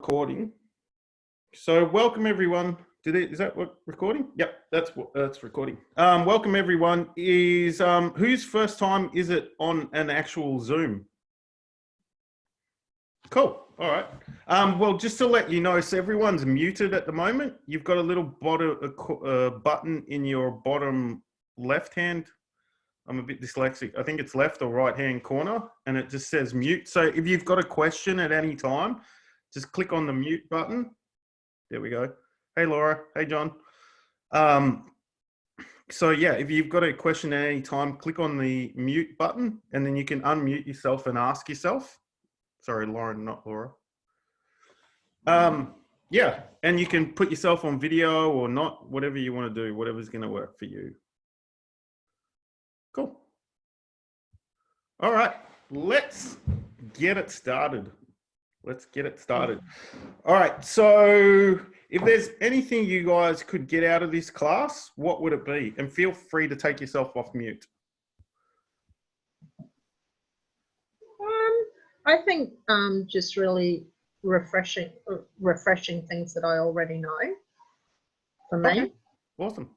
Recording. So welcome everyone. Is that what recording? Yep, that's recording. Welcome everyone. Is whose first time is it on an actual Zoom? Cool. All right. Well, just to let you know, so everyone's muted at the moment. You've got a little button in your bottom left hand. I'm a bit dyslexic. I think it's left or right hand corner, and it just says mute. So if you've got a question at any time, just click on the mute button. There we go. Hey, Laura. Hey, John. So yeah, if you've got a question at any time, click on the mute button and then you can unmute yourself and ask yourself. Sorry, Lauren, not Laura. Yeah, and you can put yourself on video or not, whatever you want to do, whatever's going to work for you. Cool. All right, let's get it started. All right, so if there's anything you guys could get out of this class, what would it be? And feel free to take yourself off mute. I think just really refreshing things that I already know for me. Okay. Awesome.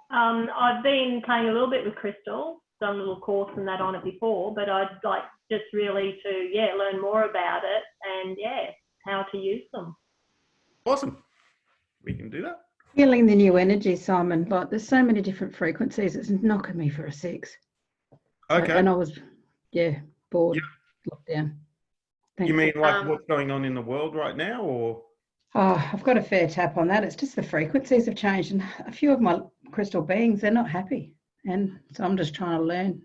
I've been playing a little bit with crystals, done a little course and that on it before, but I'd like just really to, learn more about it and, how to use them. Awesome. We can do that. Feeling the new energy, Simon. Like there's so many different frequencies. It's knocking me for a 6. Okay. And I was, bored, locked down. You mean like what's going on in the world right now, or? Oh, I've got a fair tap on that. It's just the frequencies have changed, and a few of my crystal beings, they're not happy, and so I'm just trying to learn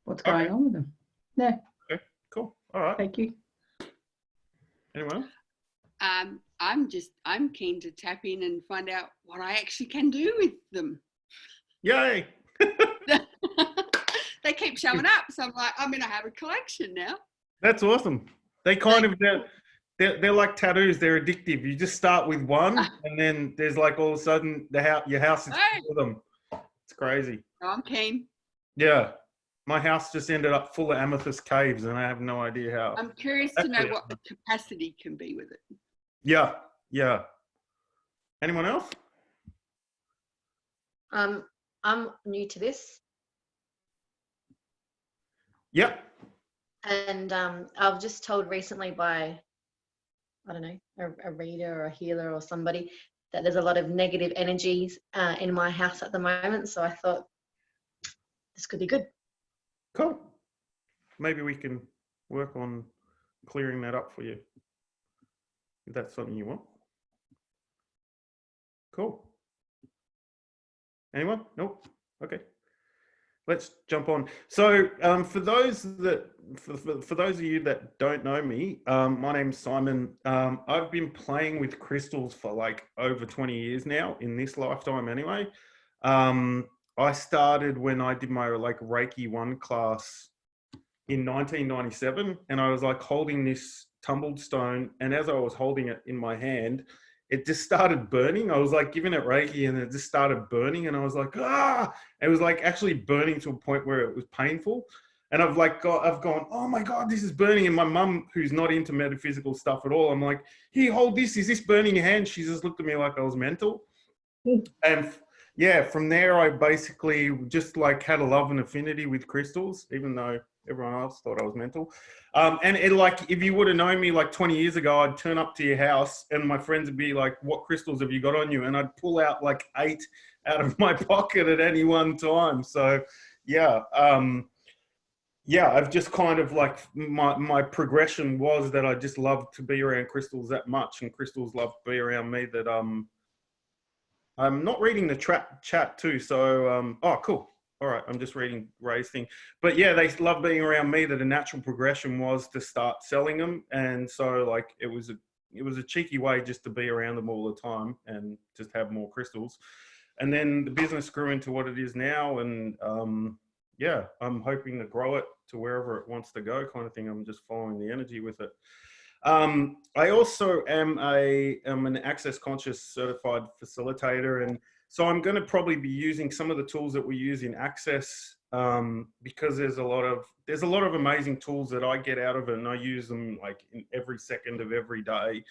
what's going on with them. Yeah. Okay. Cool. All right. Thank you. Anyone else? I'm keen to tap in and find out what I actually can do with them. Yay. They keep showing up, so I'm like, I'm going to have a collection now. That's awesome. They kind of, they're like tattoos. They're addictive. You just start with one, and then there's like all of a sudden your house is full of them. It's crazy. I'm keen. Yeah. My house just ended up full of amethyst caves, and I have no idea how. I'm curious to know what the capacity can be with it. Yeah. Yeah. Anyone else? I'm new to this. Yep. And I was just told recently by, I don't know, a reader or a healer or somebody that there's a lot of negative energies in my house at the moment. So I thought this could be good. Cool. Maybe we can work on clearing that up for you, if that's something you want. Cool. Anyone? Nope. Okay. Let's jump on. So for those of you that don't know me, my name's Simon. I've been playing with crystals for like over 20 years now, in this lifetime anyway. I started when I did my like Reiki 1 class in 1997, and I was like holding this tumbled stone, and as I was holding it in my hand, it just started burning. I was like giving it Reiki and it just started burning, and I was like, ah! It was like actually burning to a point where it was painful. And I've gone, oh my God, this is burning. And my mum, who's not into metaphysical stuff at all, I'm like, here, hold this. Is this burning your hand? She just looked at me like I was mental. And yeah, from there, I basically just like had a love and affinity with crystals, even though everyone else thought I was mental. And it, like, if you would have known me like 20 years ago, I'd turn up to your house and my friends would be like, what crystals have you got on you? And I'd pull out like 8 out of my pocket at any one time. So yeah, I've just kind of like, my progression was that I just loved to be around crystals that much, and crystals love to be around me. That I'm not reading the chat too. So, oh, cool. All right, I'm just reading Ray's thing. But yeah, they love being around me, that a natural progression was to start selling them. And so like, it was a cheeky way just to be around them all the time and just have more crystals. And then the business grew into what it is now. And yeah, I'm hoping to grow it to wherever it wants to go, kind of thing. I'm just following the energy with it. I also am an Access Conscious certified facilitator, and so I'm going to probably be using some of the tools that we use in Access because there's a lot of amazing tools that I get out of it, and I use them like in every second of every day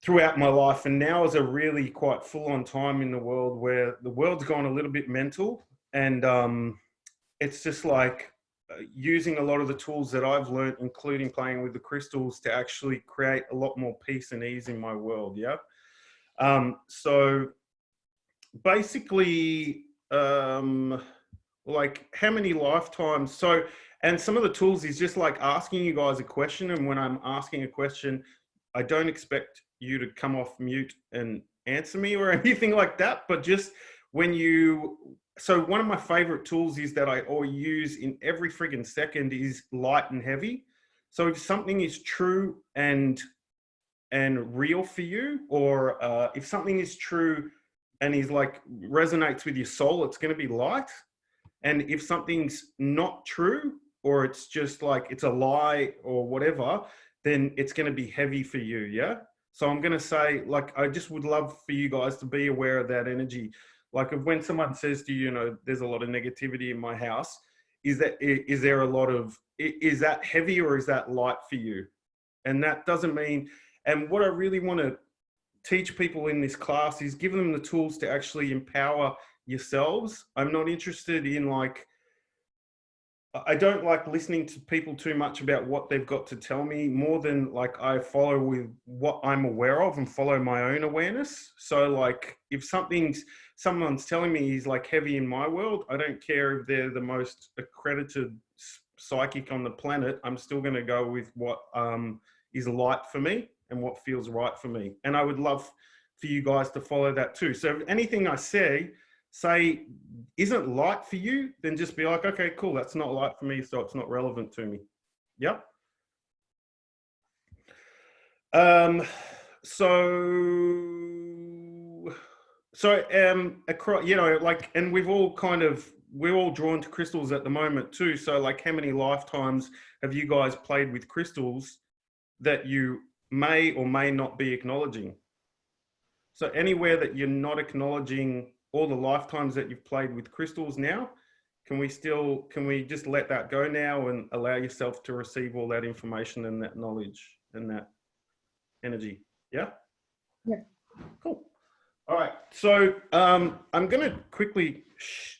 throughout my life. And now is a really quite full-on time in the world where the world's gone a little bit mental, and it's just like using a lot of the tools that I've learned, including playing with the crystals, to actually create a lot more peace and ease in my world. Yeah. So basically, like how many lifetimes? So, and some of the tools is just like asking you guys a question. And when I'm asking a question, I don't expect you to come off mute and answer me or anything like that, but just when you, so one of my favorite tools is that I always use in every friggin' second is light and heavy. So if something is true and real for you, or if something is true and is like resonates with your soul, it's going to be light. And if something's not true, or it's just like it's a lie or whatever, then it's going to be heavy for you. Yeah. So I'm going to say, like, I just would love for you guys to be aware of that energy. Like if when someone says to you, you know, there's a lot of negativity in my house, is that heavy or is that light for you? And that doesn't mean, and what I really want to teach people in this class is give them the tools to actually empower yourselves. I'm not interested in like, I don't like listening to people too much about what they've got to tell me, more than like I follow with what I'm aware of and follow my own awareness. So like if someone's telling me he's like heavy in my world, I don't care if they're the most accredited psychic on the planet. I'm still going to go with what is light for me and what feels right for me. And I would love for you guys to follow that too. So if anything I say isn't light for you, then just be like, okay, cool, that's not light for me, so it's not relevant to me. Yep. Across, you know, like, and we're all drawn to crystals at the moment too. So like, how many lifetimes have you guys played with crystals that you may or may not be acknowledging? So anywhere that you're not acknowledging all the lifetimes that you've played with crystals now, can we just let that go now and allow yourself to receive all that information and that knowledge and that energy? Yeah? Yeah. Cool. All right. So I'm going to quickly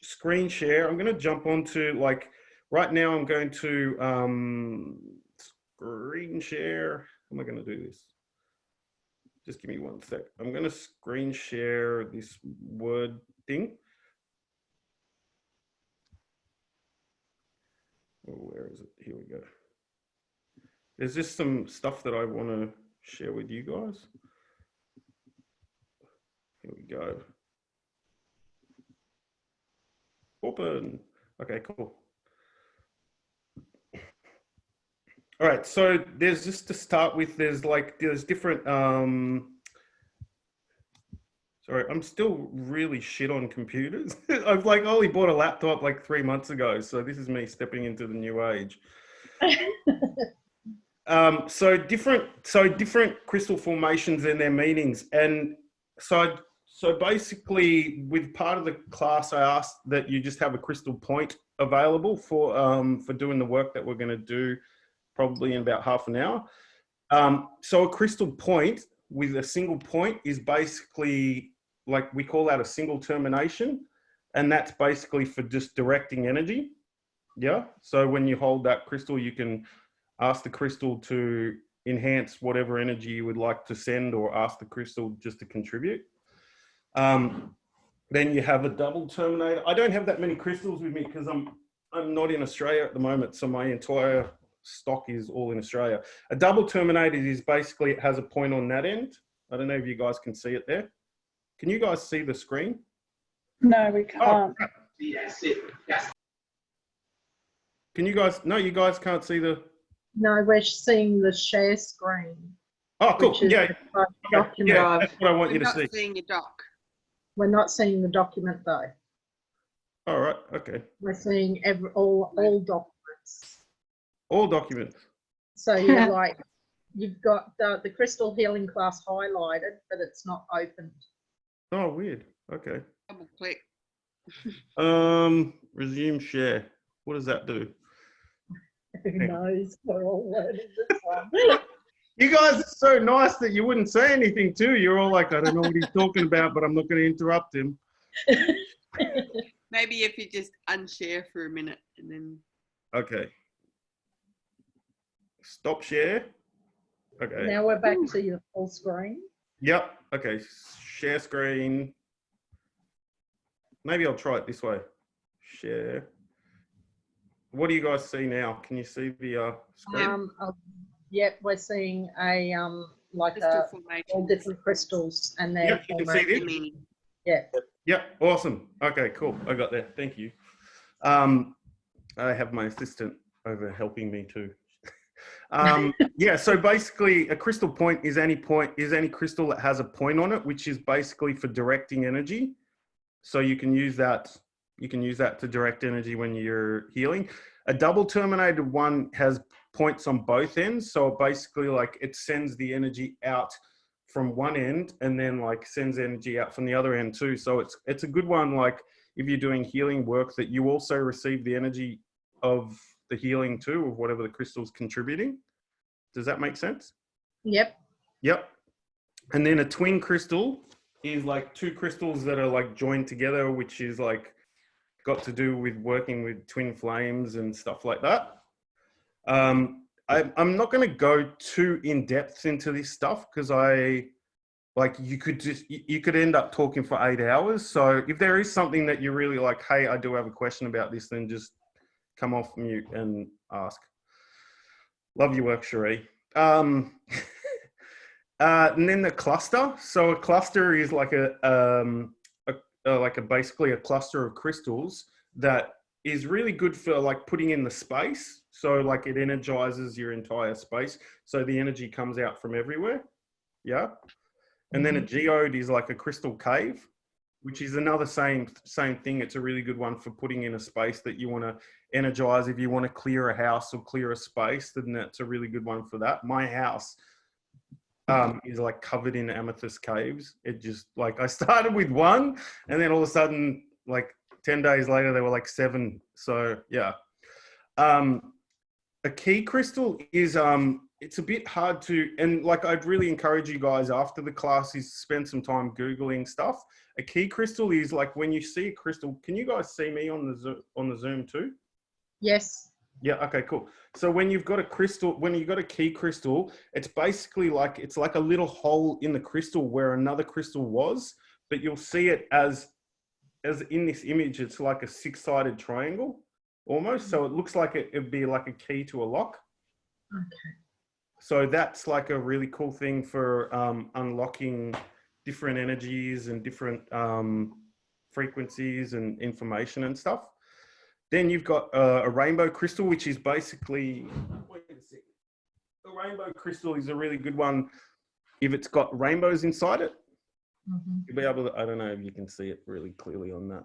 screen share. I'm going to jump onto, like, right now I'm going to screen share. How am I going to do this? Just give me one sec. I'm going to screen share this Word thing. Oh, where is it? Here we go. There's just some stuff that I want to share with you guys. Here we go. Open. Okay, cool. All right, so there's just to start with, there's different, sorry, I'm still really shit on computers. I've like only bought a laptop like 3 months ago. So this is me stepping into the new age. So different crystal formations and their meanings. And so basically with part of the class, I asked that you just have a crystal point available for doing the work that we're going to do probably in about half an hour. So a crystal point with a single point is basically, like, we call that a single termination. And that's basically for just directing energy. Yeah. So when you hold that crystal, you can ask the crystal to enhance whatever energy you would like to send, or ask the crystal just to contribute. Then you have a double terminator. I don't have that many crystals with me because I'm not in Australia at the moment. So my entire stock is all in Australia. A double terminator is basically, it has a point on that end. I don't know if you guys can see it there. Can you guys see the screen? No, we can't. Oh, can you guys, no, you guys can't see the... No, we're seeing the share screen. Oh, cool. Which is Yeah. the document. Yeah, that's what I want you We're to not see. seeing your doc. We're not seeing the document though. All right. Okay. We're seeing all documents. All documents. So you're like, you've got the crystal healing class highlighted, but it's not opened. Oh, weird. Okay. Double click. Resume share. What does that do? Who knows? We're all learning this one. You guys are so nice that you wouldn't say anything too. You're all like, I don't know what he's talking about, but I'm not going to interrupt him. Maybe if you just unshare for a minute and then. Okay. Stop share. Okay. Now we're back to your full screen. Yep. Okay. Share screen. Maybe I'll try it this way. Share. What do you guys see now? Can you see the screen? Yep, we're seeing a like Crystal a formation. all different crystals and their Yep, you can see this. Meaning. Yeah. Yep. Awesome. Okay. Cool. I got there. Thank you. I have my assistant over helping me too. Yeah, so basically a crystal point is any crystal that has a point on it, which is basically for directing energy. So you can use that to direct energy when you're healing. A double terminated one has points on both ends, so basically like it sends the energy out from one end and then like sends energy out from the other end too. So it's a good one, like if you're doing healing work, that you also receive the energy of the healing too, of whatever the crystal's contributing. Does that make sense? Yep. Yep. And then a twin crystal is like two crystals that are like joined together, which is like got to do with working with twin flames and stuff like that. I'm not going to go too in depth into this stuff because you could end up talking for 8 hours. So if there is something that you're really like, hey, I do have a question about this, then just come off mute and ask. Love your work, Cherie. And then the cluster. So a cluster is like basically a cluster of crystals that is really good for like putting in the space. So like it energizes your entire space. So the energy comes out from everywhere. Yeah. And then a geode is like a crystal cave, which is another same thing. It's a really good one for putting in a space that you want to energize. If you want to clear a house or clear a space, then that's a really good one for that. My house is like covered in amethyst caves. It just like, I started with one and then all of a sudden, like 10 days later, there were like 7. So yeah. A key crystal is, it's a bit hard to, and like, I'd really encourage you guys after the class is spend some time Googling stuff. A key crystal is like when you see a crystal, can you guys see me on the Zoom too? Yes. Yeah. Okay, cool. So when you've got a crystal, when you've got a key crystal, it's basically like, it's like a little hole in the crystal where another crystal was, but you'll see it as in this image, it's like a 6-sided triangle almost. So it looks like it'd be like a key to a lock. Okay. So that's like a really cool thing for unlocking different energies and different frequencies and information and stuff. Then you've got a rainbow crystal, which is basically, wait a second. The rainbow crystal is a really good one if it's got rainbows inside it. You'll be able to, I don't know if you can see it really clearly on that.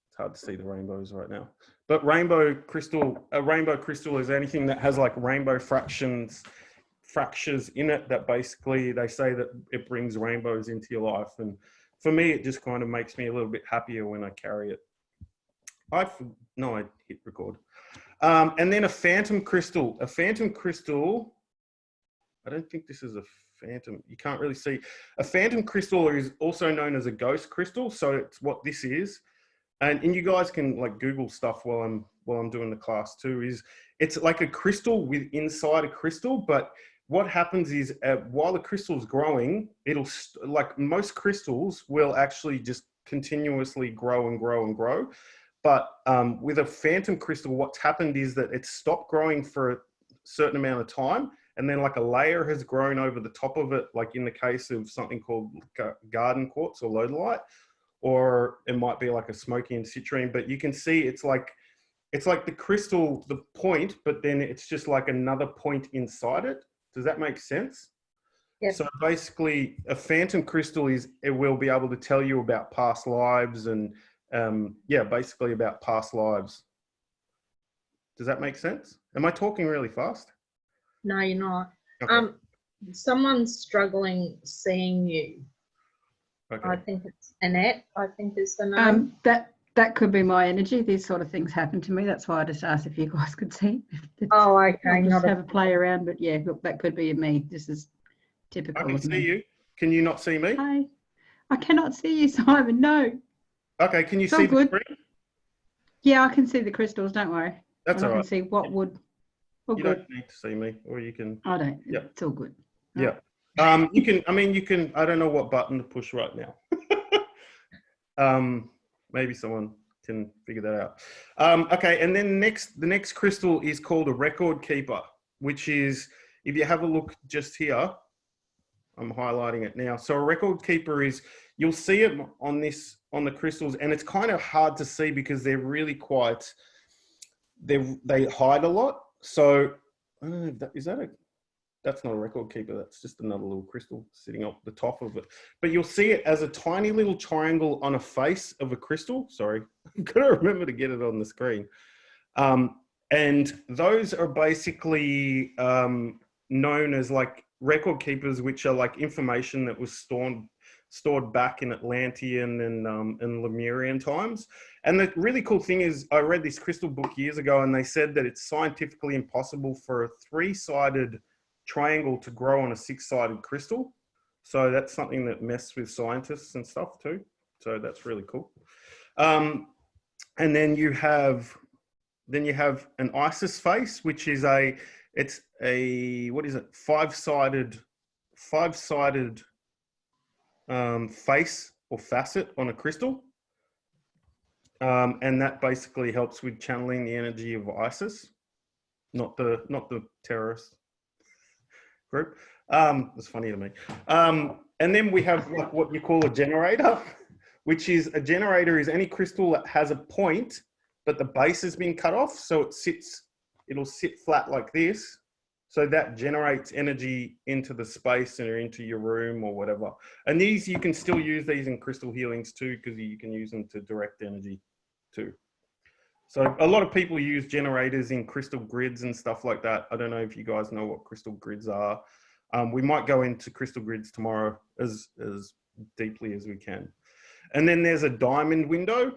It's hard to see the rainbows right now. But a rainbow crystal is anything that has like rainbow fractures in it that basically they say that it brings rainbows into your life. And for me, it just kind of makes me a little bit happier when I carry it. I hit record. And then a phantom crystal. A phantom crystal, I don't think this is a phantom. You can't really see. A phantom crystal is also known as a ghost crystal. So it's what this is. And you guys can like Google stuff while I'm doing the class too. It's like a crystal with inside a crystal, but what happens is while the crystal's growing, it'll like most crystals will actually just continuously grow and grow and grow. But with a phantom crystal, what's happened is that it's stopped growing for a certain amount of time, and then like a layer has grown over the top of it, like in the case of something called garden quartz or lodolite, or it might be like a smoky and citrine. But you can see it's like the crystal, the point, but then it's just like another point inside it. Does that make sense? Yes. So basically, a phantom crystal it will be able to tell you about past lives and basically about past lives. Does that make sense? Am I talking really fast? No, you're not. Okay. Someone's struggling seeing you. Okay. I think it's Annette, I think is the name. that could be my energy. These sort of things happen to me. That's why I just asked if you guys could see. Oh, okay. I'll just Not a, have a play around. But yeah, look, that could be me. This is I typical can of see me. you. Can you not see me? Hi. I cannot see you, Simon. No. Okay, can you It's all see the good. screen? Yeah, I can see the crystals. Don't worry. That's And I all can right. see what would. All You good. don't need to see me, or you can. I don't. Yeah. It's all good. Yeah. You can. I mean, you can. I don't know what button to push right now. Maybe someone can figure that out. Okay, and then the next crystal is called a record keeper, which is, if you have a look just here, I'm highlighting it now. So a record keeper is, you'll see it on the crystals, and it's kind of hard to see because they're really quite, they hide a lot. So I don't know if that's not a record keeper. That's just another little crystal sitting up the top of it. But you'll see it as a tiny little triangle on a face of a crystal. Sorry, I'm gonna remember to get it on the screen. And those are basically known as like record keepers, which are like information that was stored back in Atlantean and Lemurian times. And the really cool thing is, I read this crystal book years ago, and they said that it's scientifically impossible for a 3-sided triangle to grow on a 6-sided crystal. So that's something that messes with scientists and stuff too. So that's really cool. And then you have an Isis face, which is it's a what is it? 5-sided face or facet on a crystal. And that basically helps with channeling the energy of Isis, not the terrorist group. It's funny to me. And then we have like what you call a generator, which is any crystal that has a point, but the base has been cut off. So it'll sit flat like this. So that generates energy into the space or into your room or whatever. And you can still use these in crystal healings too, because you can use them to direct energy too. So a lot of people use generators in crystal grids and stuff like that. I don't know if you guys know what crystal grids are. We might go into crystal grids tomorrow as deeply as we can. And then there's a diamond window,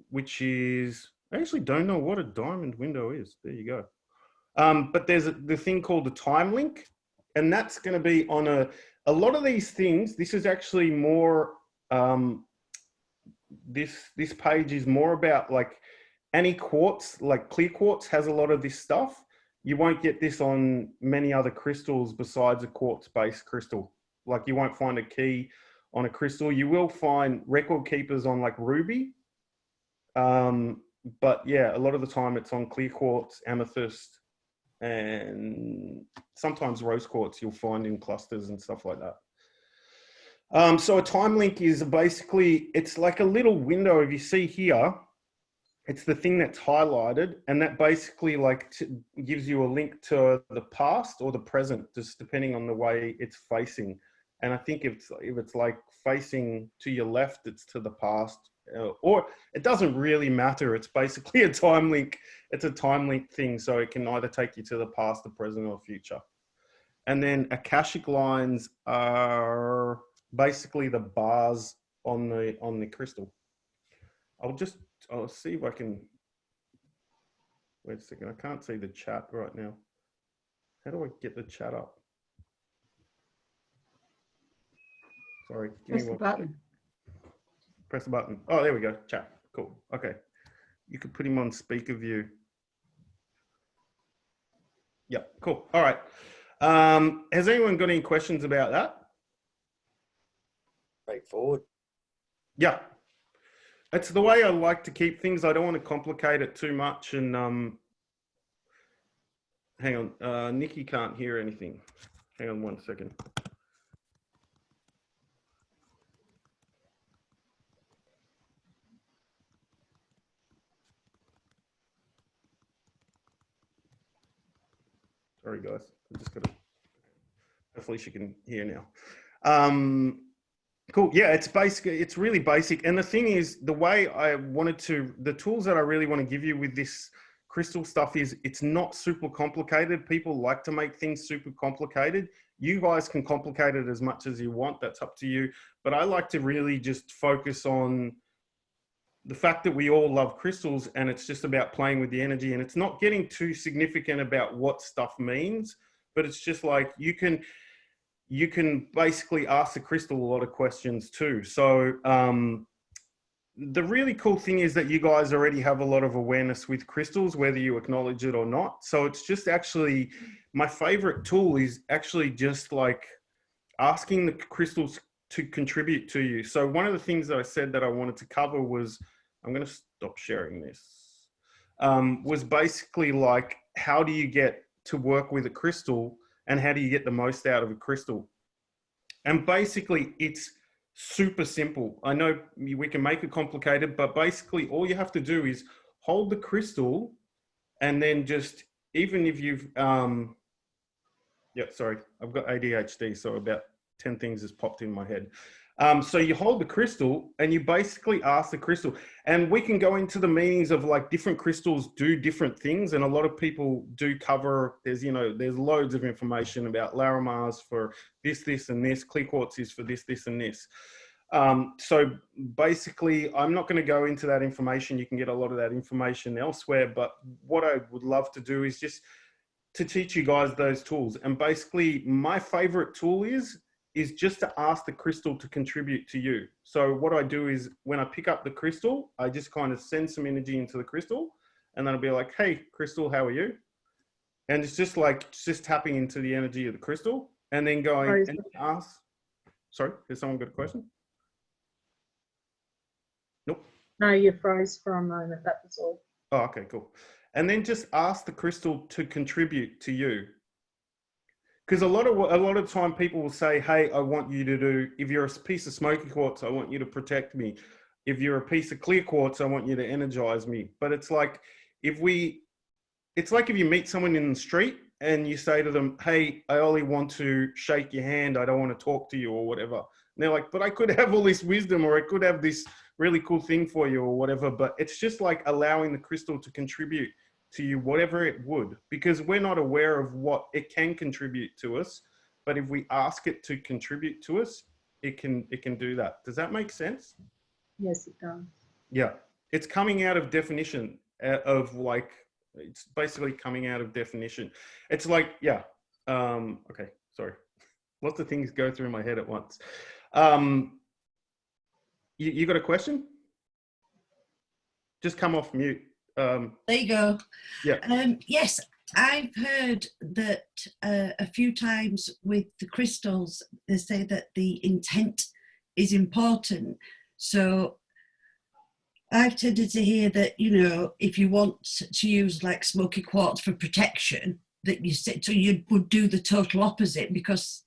which is, I actually don't know what a diamond window is. There you go. But there's the thing called a time link, and that's going to be on a lot of these things. This is actually more, this page is more about like any quartz, like clear quartz has a lot of this stuff. You won't get this on many other crystals besides a quartz-based crystal. Like you won't find a key on a crystal. You will find record keepers on like ruby. But yeah, a lot of the time it's on clear quartz, amethyst, and sometimes rose quartz you'll find in clusters and stuff like that. So a time link is basically, it's like a little window. If you see here, it's the thing that's highlighted, and that basically like gives you a link to the past or the present, just depending on the way it's facing. And I think if it's like facing to your left, it's to the past, or it doesn't really matter. It's basically a time link. It's a time link thing. So it can either take you to the past, the present, or future. And then Akashic lines are basically the bars on the crystal. I'll see if I can, wait a second. I can't see the chat right now. How do I get the chat up? Sorry. Press the button. Press the button. Oh, there we go. Chat. Cool. Okay. You could put him on speaker view. Yep. Cool. All right. Has anyone got any questions about that? Straightforward. Yeah. That's the way I like to keep things. I don't want to complicate it too much. And hang on. Nikki can't hear anything. Hang on 1 second. Sorry, guys. I just got to. Hopefully, she can hear now. Cool. Yeah, it's really basic. And the thing is, the way the tools that I really want to give you with this crystal stuff is, it's not super complicated. People like to make things super complicated. You guys can complicate it as much as you want. That's up to you. But I like to really just focus on the fact that we all love crystals, and it's just about playing with the energy, and it's not getting too significant about what stuff means, but it's just like you can basically ask the crystal a lot of questions too. So the really cool thing is that you guys already have a lot of awareness with crystals, whether you acknowledge it or not. So it's just actually, my favorite tool is actually just like asking the crystals to contribute to you. So one of the things that I said that I wanted to cover was, I'm going to stop sharing this, was basically like, how do you get to work with a crystal and how do you get the most out of a crystal? And basically it's super simple. I know we can make it complicated, but basically all you have to do is hold the crystal, and then just, even if you've, yeah, sorry, I've got ADHD, so about 10 things has popped in my head. So you hold the crystal and you basically ask the crystal, and we can go into the meanings of like different crystals do different things. And a lot of people do cover, there's loads of information about Larimars for this, and this, clear quartz is for this, and this. So basically, I'm not going to go into that information. You can get a lot of that information elsewhere. But what I would love to do is just to teach you guys those tools. And basically, my favorite tool is just to ask the crystal to contribute to you. So what I do is when I pick up the crystal, I just kind of send some energy into the crystal, and then I'll be like, hey, crystal, how are you? And it's just like, just tapping into the energy of the crystal, and then going and ask, sorry, has someone got a question? Nope. No, you froze for a moment, that was all. Oh, okay, cool. And then just ask the crystal to contribute to you. Because a lot of time people will say, hey, I want you to do, if you're a piece of smoky quartz, I want you to protect me. If you're a piece of clear quartz, I want you to energize me. But it's like, if you meet someone in the street and you say to them, hey, I only want to shake your hand, I don't want to talk to you or whatever. And they're like, but I could have all this wisdom, or I could have this really cool thing for you or whatever. But it's just like allowing the crystal to contribute to you, whatever it would, because we're not aware of what it can contribute to us. But if we ask it to contribute to us, it can do that. Does that make sense? Yes, it does. Yeah. It's coming out of definition of like, it's basically coming out of definition. It's like, yeah. Okay. Sorry. Lots of things go through my head at once. You got a question? Just come off mute. There you go. Yeah. Yes, I've heard that a few times with the crystals, they say that the intent is important. So I've tended to hear that, you know, if you want to use like smoky quartz for protection, that you would do the total opposite because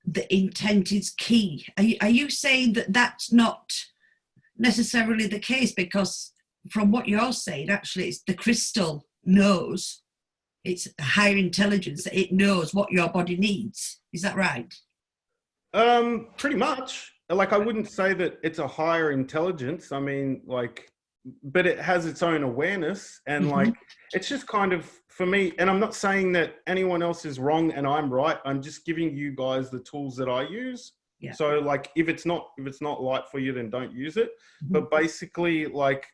the intent is key. Are you saying that that's not necessarily the case? Because from what you're saying, actually, it's the crystal knows, it's a higher intelligence, that it knows what your body needs. Is that right? Pretty much. Like, I wouldn't say that it's a higher intelligence. I mean, like, but it has its own awareness, and like, it's just kind of, for me, and I'm not saying that anyone else is wrong and I'm right. I'm just giving you guys the tools that I use. Yeah. So like, if it's not light for you, then don't use it. But basically, like,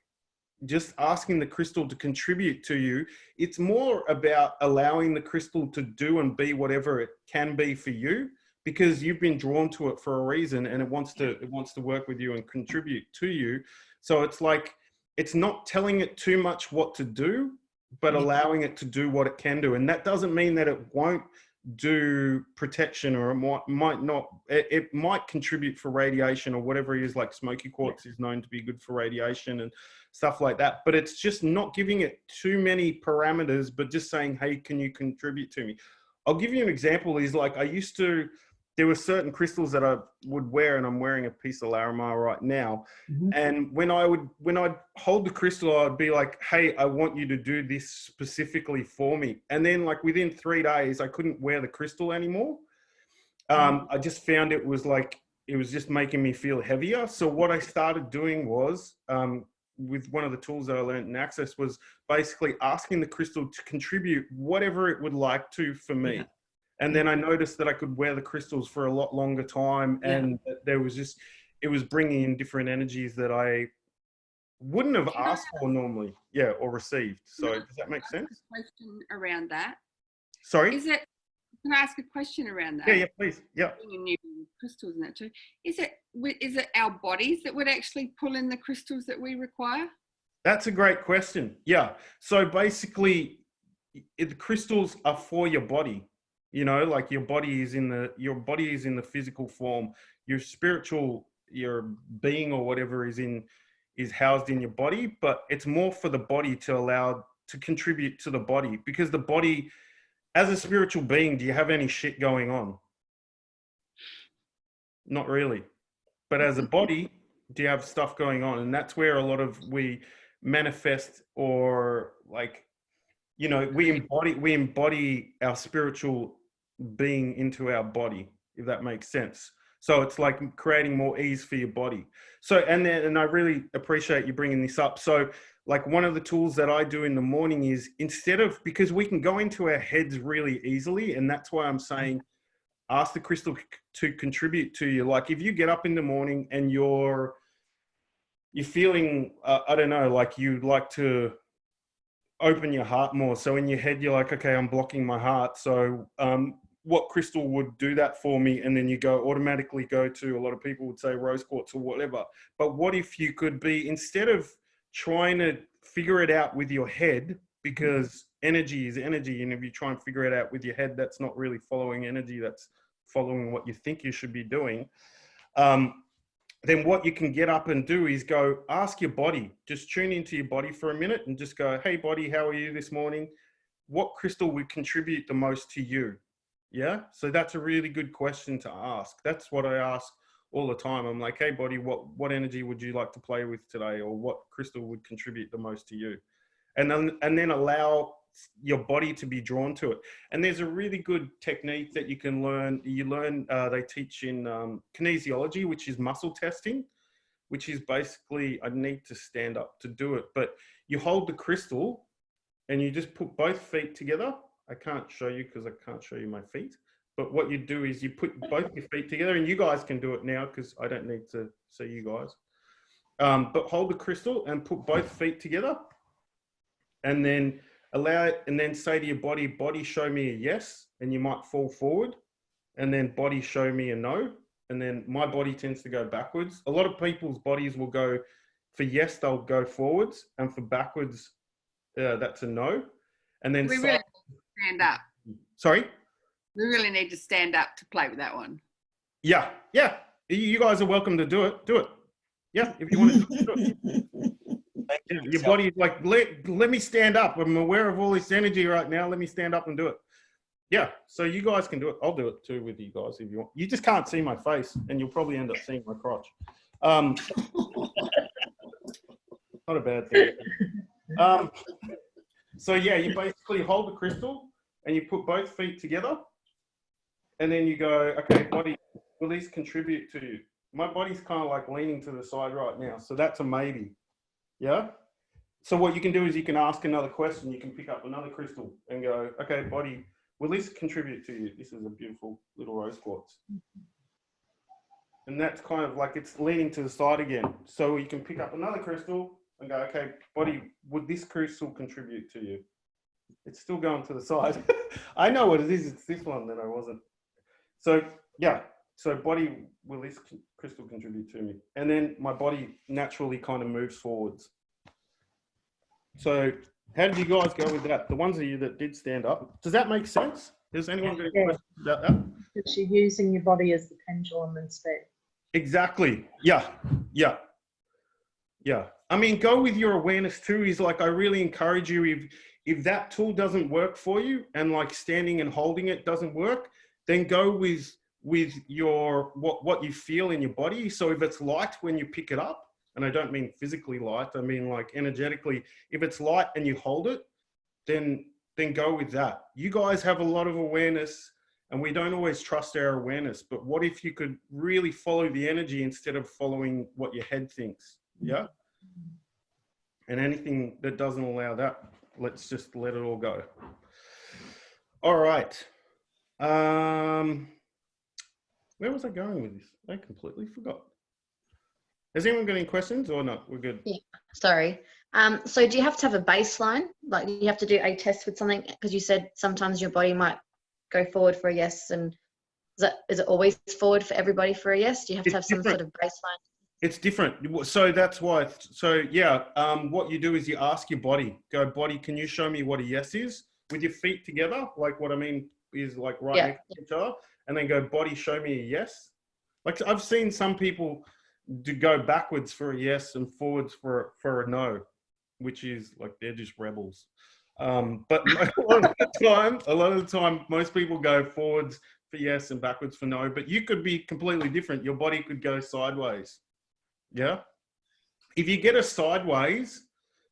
just asking the crystal to contribute to you, it's more about allowing the crystal to do and be whatever it can be for you, because you've been drawn to it for a reason, and it wants to work with you and contribute to you. So it's like, it's not telling it too much what to do, but allowing it to do what it can do. And that doesn't mean that it won't do protection, or it might not, it might contribute for radiation or whatever it is. Like smoky quartz is known to be good for radiation and stuff like that, but it's just not giving it too many parameters, but just saying, hey, can you contribute to me? I'll give you an example. Is like, there were certain crystals that I would wear, and I'm wearing a piece of Larimar right now. And when I'd hold the crystal, I'd be like, hey, I want you to do this specifically for me. And then like within 3 days, I couldn't wear the crystal anymore. I just found it was just making me feel heavier. So what I started doing was, with one of the tools that I learned in Access, was basically asking the crystal to contribute whatever it would like to for me. Yeah. And then I noticed that I could wear the crystals for a lot longer time, and it was bringing in different energies that I wouldn't have asked for normally, yeah, or received. So does that make sense? Question around that. Sorry? Is it, can I ask a question around that? Yeah, please. Yeah. Bringing new crystals and that too. Is it our bodies that would actually pull in the crystals that we require? That's a great question. Yeah. So basically, the crystals are for your body. You know, like your body is in the physical form. Your spiritual, your being or whatever is housed in your body, but it's more for the body to contribute to the body, because the body, as a spiritual being, do you have any shit going on? Not really. But as a body, do you have stuff going on? And that's where a lot of we manifest, or like, you know, we embody our spiritual being into our body, if that makes sense. So it's like creating more ease for your body. So, and I really appreciate you bringing this up. So like one of the tools that I do in the morning is, because we can go into our heads really easily, and that's why I'm saying ask the crystal to contribute to you. Like if you get up in the morning and you're feeling, I don't know, like you'd like to open your heart more. So in your head, you're like, okay, I'm blocking my heart. So what crystal would do that for me? And then you automatically go to, a lot of people would say rose quartz or whatever. But what if you could be, instead of trying to figure it out with your head, because energy is energy, and if you try and figure it out with your head, that's not really following energy, that's following what you think you should be doing. Then what you can get up and do is go ask your body, just tune into your body for a minute and just go, hey body, how are you this morning? What crystal would contribute the most to you? Yeah. So that's a really good question to ask. That's what I ask all the time. I'm like, hey body, what energy would you like to play with today? Or what crystal would contribute the most to you? And then allow your body to be drawn to it. And there's a really good technique that you can learn. They teach in kinesiology, which is muscle testing, which is basically, I need to stand up to do it, but you hold the crystal and you just put both feet together. I can't show you because I can't show you my feet. But what you do is you put both your feet together, and you guys can do it now because I don't need to see you guys. But hold the crystal and put both feet together, and then allow it, and then say to your body, show me a yes, and you might fall forward, and then body, show me a no, and then my body tends to go backwards. A lot of people's bodies will go, for yes, they'll go forwards, and for backwards, that's a no. And then we really need to stand up. Sorry? We really need to stand up to play with that one. Yeah. You guys are welcome to do it. Do it. Yeah, if you want to do it. Yeah, your body's like, let me stand up. I'm aware of all this energy right now. Let me stand up and do it. Yeah, so you guys can do it. I'll do it too with you guys if you want. You just can't see my face, and you'll probably end up seeing my crotch. Not a bad thing. So yeah, you basically hold the crystal and you put both feet together, and then you go, okay, body, will these contribute to you? My body's kind of like leaning to the side right now, so that's a maybe. Yeah. So what you can do is you can ask another question. You can pick up another crystal and go, okay, body, will this contribute to you? This is a beautiful little rose quartz. And that's kind of like it's leaning to the side again. So you can pick up another crystal and go, okay, body, would this crystal contribute to you? It's still going to the side. I know what it is. It's this one that I wasn't. So yeah. So body, will this crystal contribute to me? And then my body naturally kind of moves forwards. So how did you guys go with that? The ones of you that did stand up, does that make sense? Does anyone got any questions about that? Because you're using your body as the pendulum instead. Exactly. Yeah. I mean, go with your awareness too. Is like, I really encourage you, if that tool doesn't work for you and like standing and holding it doesn't work, then go with your what you feel in your body. So if it's light when you pick it up, and I don't mean physically light, I mean like energetically, if it's light and you hold it, then go with that. You guys have a lot of awareness, and we don't always trust our awareness, but what if you could really follow the energy instead of following what your head thinks? Yeah. And anything that doesn't allow that, let's just let it all go. All right. Where was I going with this? I completely forgot. Has anyone got any questions or not? We're good. Yeah. Sorry. So do you have to have a baseline? Like you have to do a test with something? Because you said sometimes your body might go forward for a yes, and is it always forward for everybody for a yes? Do you have to have some sort of baseline? It's different. So that's why. So yeah, what you do is you ask your body, go, body, can you show me what a yes is? With your feet together, like what I mean is like right next to each other, and then go, body, show me a yes. Like I've seen some people go backwards for a yes and forwards for a no, which is like they're just rebels. But a lot of the time, most people go forwards for yes and backwards for no. But you could be completely different. Your body could go sideways. Yeah. If you get a sideways,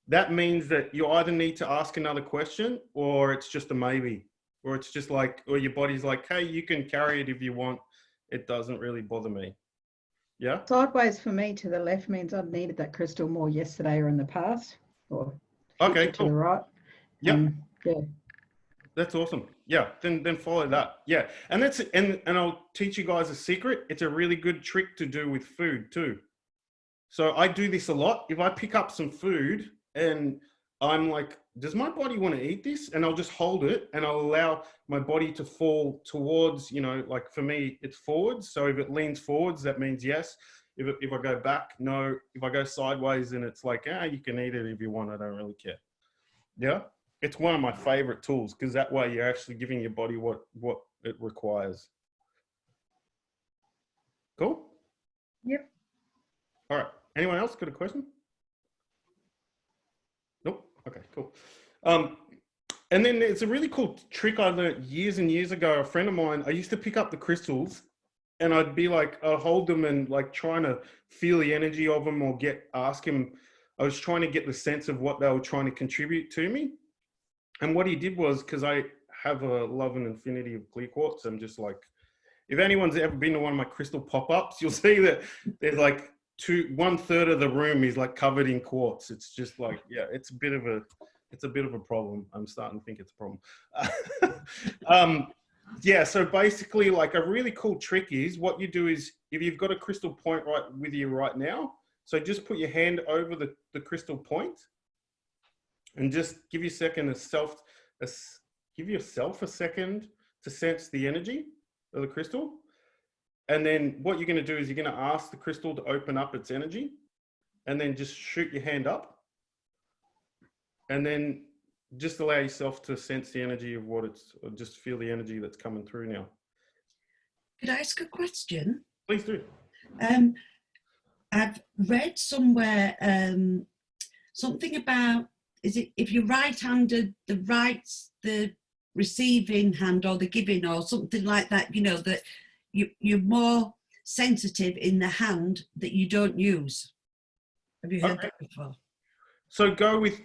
that means that you either need to ask another question or it's just a maybe, or it's just like, or your body's like, hey, you can carry it if you want. It doesn't really bother me. Yeah. Sideways for me to the left means I've needed that crystal more yesterday or in the past, or Okay, to the right. Yeah. Yeah. That's awesome. Yeah. Then follow that. Yeah. And that's, and I'll teach you guys a secret. It's a really good trick to do with food too. So I do this a lot. If I pick up some food and I'm like, does my body want to eat this? And I'll just hold it and I'll allow my body to fall towards, you know, like for me, it's forwards. So if it leans forwards, that means yes. If I go back, no. If I go sideways, then it's like, you can eat it if you want. I don't really care. Yeah. It's one of my favorite tools because that way you're actually giving your body what it requires. Cool? Yep. All right. Anyone else got a question? Nope. Okay, cool. And then it's a really cool trick I learned years and years ago. A friend of mine, I used to pick up the crystals and I'd be like, I'd hold them and like trying to feel the energy of them or ask him. I was trying to get the sense of what they were trying to contribute to me. And what he did was, because I have a love and infinity of clear quartz, I'm just like, if anyone's ever been to one of my crystal pop-ups, you'll see that there's like 1/3 of the room is like covered in quartz. It's just like, yeah, it's a bit of a problem. I'm starting to think it's a problem. Yeah, so basically like a really cool trick is what you do is if you've got a crystal point right with you right now, so just put your hand over the crystal point and just give yourself a second to sense the energy of the crystal. And then what you're going to do is you're going to ask the crystal to open up its energy and then just shoot your hand up and then just allow yourself to sense the energy of or just feel the energy that's coming through now. Could I ask a question? Please do. I've read somewhere something about, is it if you're right-handed, the receiving hand or the giving or something like that, you know, that you're more sensitive in the hand that you don't use. Have you heard that before? So go with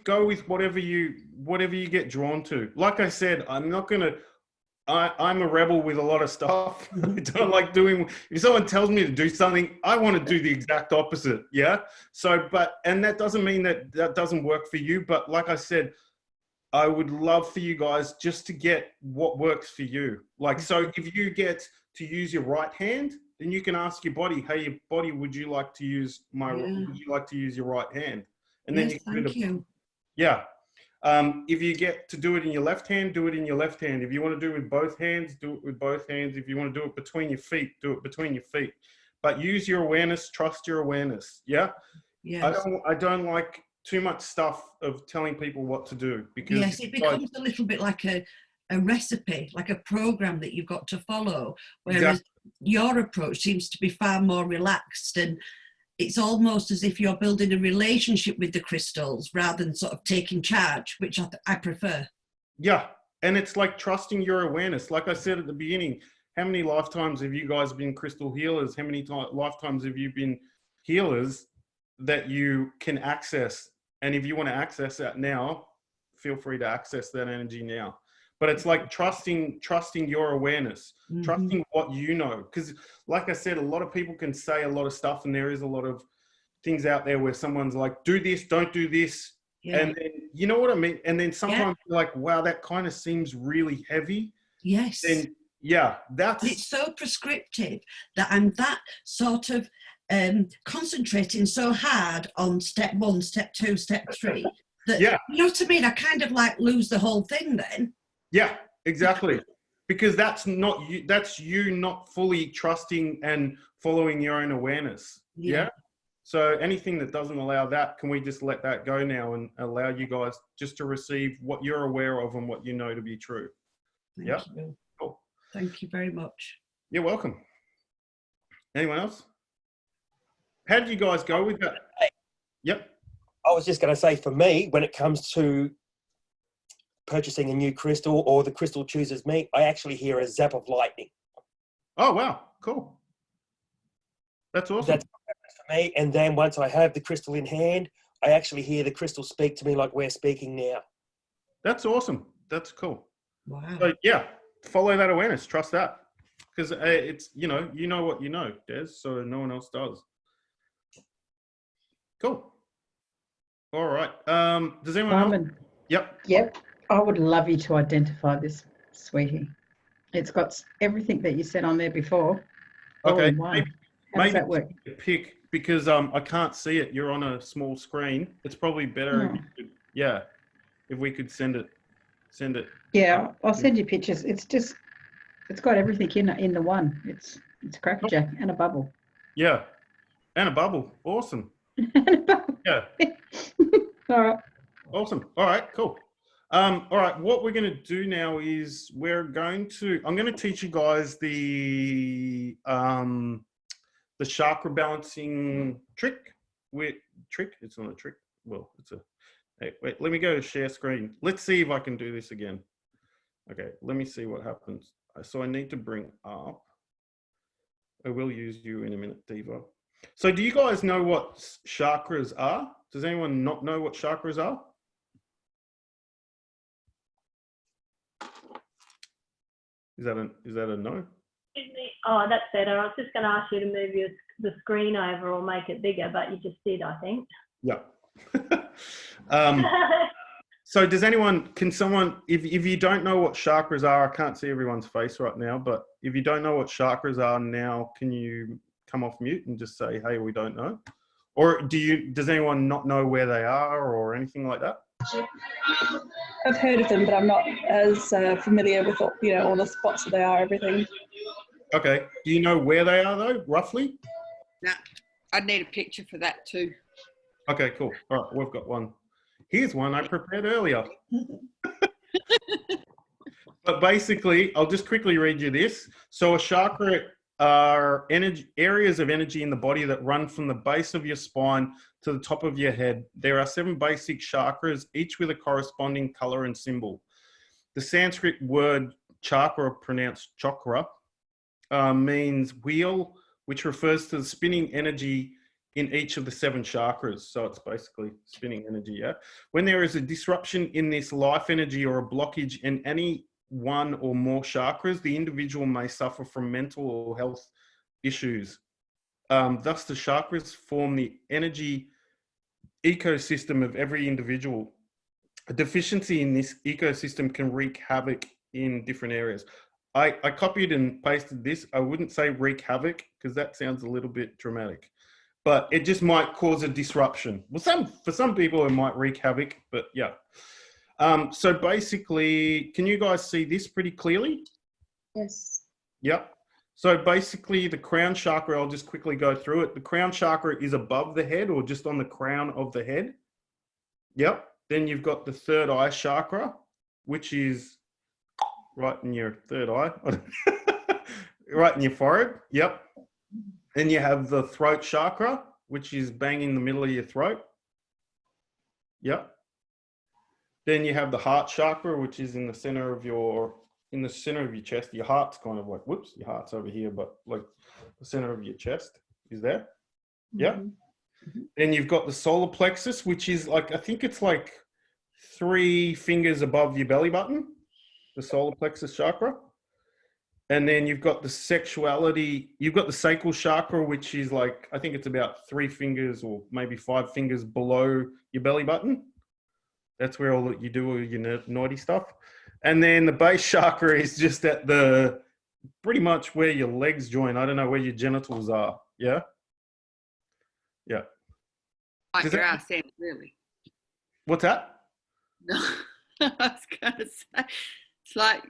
whatever you get drawn to. Like I said, I'm a rebel with a lot of stuff. I don't like doing, if someone tells me to do something, I want to do the exact opposite. Yeah. So, and that doesn't mean that doesn't work for you. But like I said, I would love for you guys just to get what works for you. Like, so if you get to use your right hand, then you can ask your body, hey, body, would you like to use your right hand? And then thank you. Yeah. If you get to do it in your left hand, do it in your left hand. If you want to do it with both hands, do it with both hands. If you want to do it between your feet, do it between your feet. But use your awareness, trust your awareness. Yeah. Yes. I don't like too much stuff of telling people what to do because yes, it becomes a little bit like a recipe, like a program that you've got to follow, whereas your approach seems to be far more relaxed, and it's almost as if you're building a relationship with the crystals rather than sort of taking charge, which I prefer. Yeah, and it's like trusting your awareness. Like I said at the beginning, how many lifetimes have you guys been crystal healers? How many lifetimes have you been healers that you can access? And if you want to access that now, feel free to access that energy now. But it's like trusting your awareness, trusting what you know. Because like I said, a lot of people can say a lot of stuff and there is a lot of things out there where someone's like, do this, don't do this. Yeah. And then, you know what I mean? And then sometimes you're like, wow, that kind of seems really heavy. Yes. Then, yeah, it's so prescriptive that I'm that sort of concentrating so hard on step 1, step 2, step 3 that, Yeah. you know what I mean? I kind of like lose the whole thing then. Yeah, exactly. Because that's not you, that's you not fully trusting and following your own awareness. Yeah. So anything that doesn't allow that, can we just let that go now and allow you guys just to receive what you're aware of and what you know to be true? Thank you. Cool. Thank you very much. You're welcome. Anyone else? How did you guys go with that? Yep. I was just going to say, for me, when it comes to purchasing a new crystal or the crystal chooses me, I actually hear a zap of lightning. Oh, wow. Cool. That's awesome. That's for me. And then once I have the crystal in hand, I actually hear the crystal speak to me like we're speaking now. That's awesome. That's cool. Wow. So yeah, follow that awareness. Trust that. Because it's, you know what you know, Des, so no one else does. Cool. All right. Does anyone else? Simon, Yep. I would love you to identify this, sweetie. It's got everything that you said on there before. all Okay. in one. How does that work? Pick, because I can't see it. You're on a small screen. It's probably better if you could, if we could send it. Yeah, I'll send you pictures. It's got everything in the one. It's crackerjack and a bubble. Yeah. And a bubble. Awesome. And a bubble. Yeah. All right. Awesome. All right, cool. All right, what we're going to do now is I'm going to teach you guys the chakra balancing trick. It's not a trick. Well, it's a, hey, wait, let me go to share screen. Let's see if I can do this again. Okay, let me see what happens. So I need to bring up, I will use you in a minute, Diva. So do you guys know what chakras are? Does anyone not know what chakras are? Is that a no? Oh, that's better. I was just going to ask you to move the screen over or make it bigger, but you just did, I think. Yeah. So can someone, if you don't know what chakras are, I can't see everyone's face right now, but if you don't know what chakras are now, can you come off mute and just say, hey, we don't know? Or does anyone not know where they are or anything like that? I've heard of them, but I'm not as familiar with all the spots that they are, everything. Okay. Do you know where they are though, roughly? No, I'd need a picture for that too. Okay, cool. All right, we've got one. Here's one I prepared earlier. But basically, I'll just quickly read you this. So a chakra are areas of energy in the body that run from the base of your spine to the top of your head. There are 7 basic chakras, each with a corresponding color and symbol. The Sanskrit word chakra, pronounced chakra, means wheel, which refers to the spinning energy in each of the 7 chakras. So it's basically spinning energy, yeah? When there is a disruption in this life energy or a blockage in any one or more chakras, the individual may suffer from mental or health issues. Thus, the chakras form the energy ecosystem of every individual. A deficiency in this ecosystem can wreak havoc in different areas. I copied and pasted this. I wouldn't say wreak havoc because that sounds a little bit dramatic, but it just might cause a disruption. Well, for some people it might wreak havoc, but yeah. So basically, can you guys see this pretty clearly? Yes. Yep. So basically the crown chakra, I'll just quickly go through it. The crown chakra is above the head or just on the crown of the head. Yep. Then you've got the third eye chakra, which is right in your third eye, right in your forehead. Yep. Then you have the throat chakra, which is bang in the middle of your throat. Yep. Then you have the heart chakra, which is in the center of your chest. Your heart's kind of like, whoops, your heart's over here, but like the center of your chest is there. Yeah. Mm-hmm. Then you've got the solar plexus, which is like, I think it's like 3 fingers above your belly button, the solar plexus chakra. And then you've got the sacral chakra, which is like, I think it's about 3 fingers or maybe 5 fingers below your belly button. That's where all you do all your naughty stuff. And then the base chakra is just at pretty much where your legs join. I don't know where your genitals are. Yeah. Yeah. Like Does your that- ass end, really. What's that? No, I was going to say, it's like,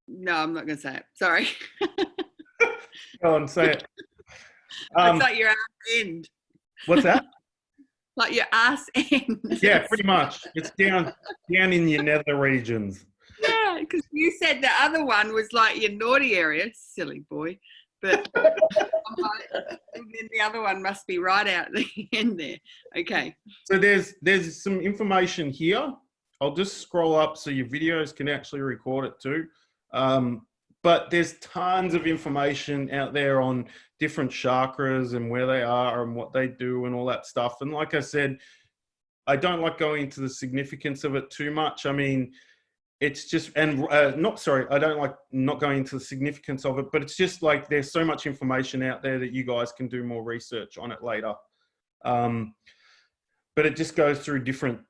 no, I'm not going to say it. Sorry. Go on, say it. It's like your ass end. What's that? Like your ass end. Yeah, pretty much. It's down in your nether regions. Yeah, because you said the other one was like your naughty area, silly boy. But I'm like, and then the other one must be right out the end there. Okay. So there's some information here. I'll just scroll up so your videos can actually record it too. But there's tons of information out there on different chakras and where they are and what they do and all that stuff. And like I said, I don't like going into the significance of it too much. I mean, it's just, and I don't like not going into the significance of it, but it's just like there's so much information out there that you guys can do more research on it later. But it just goes through different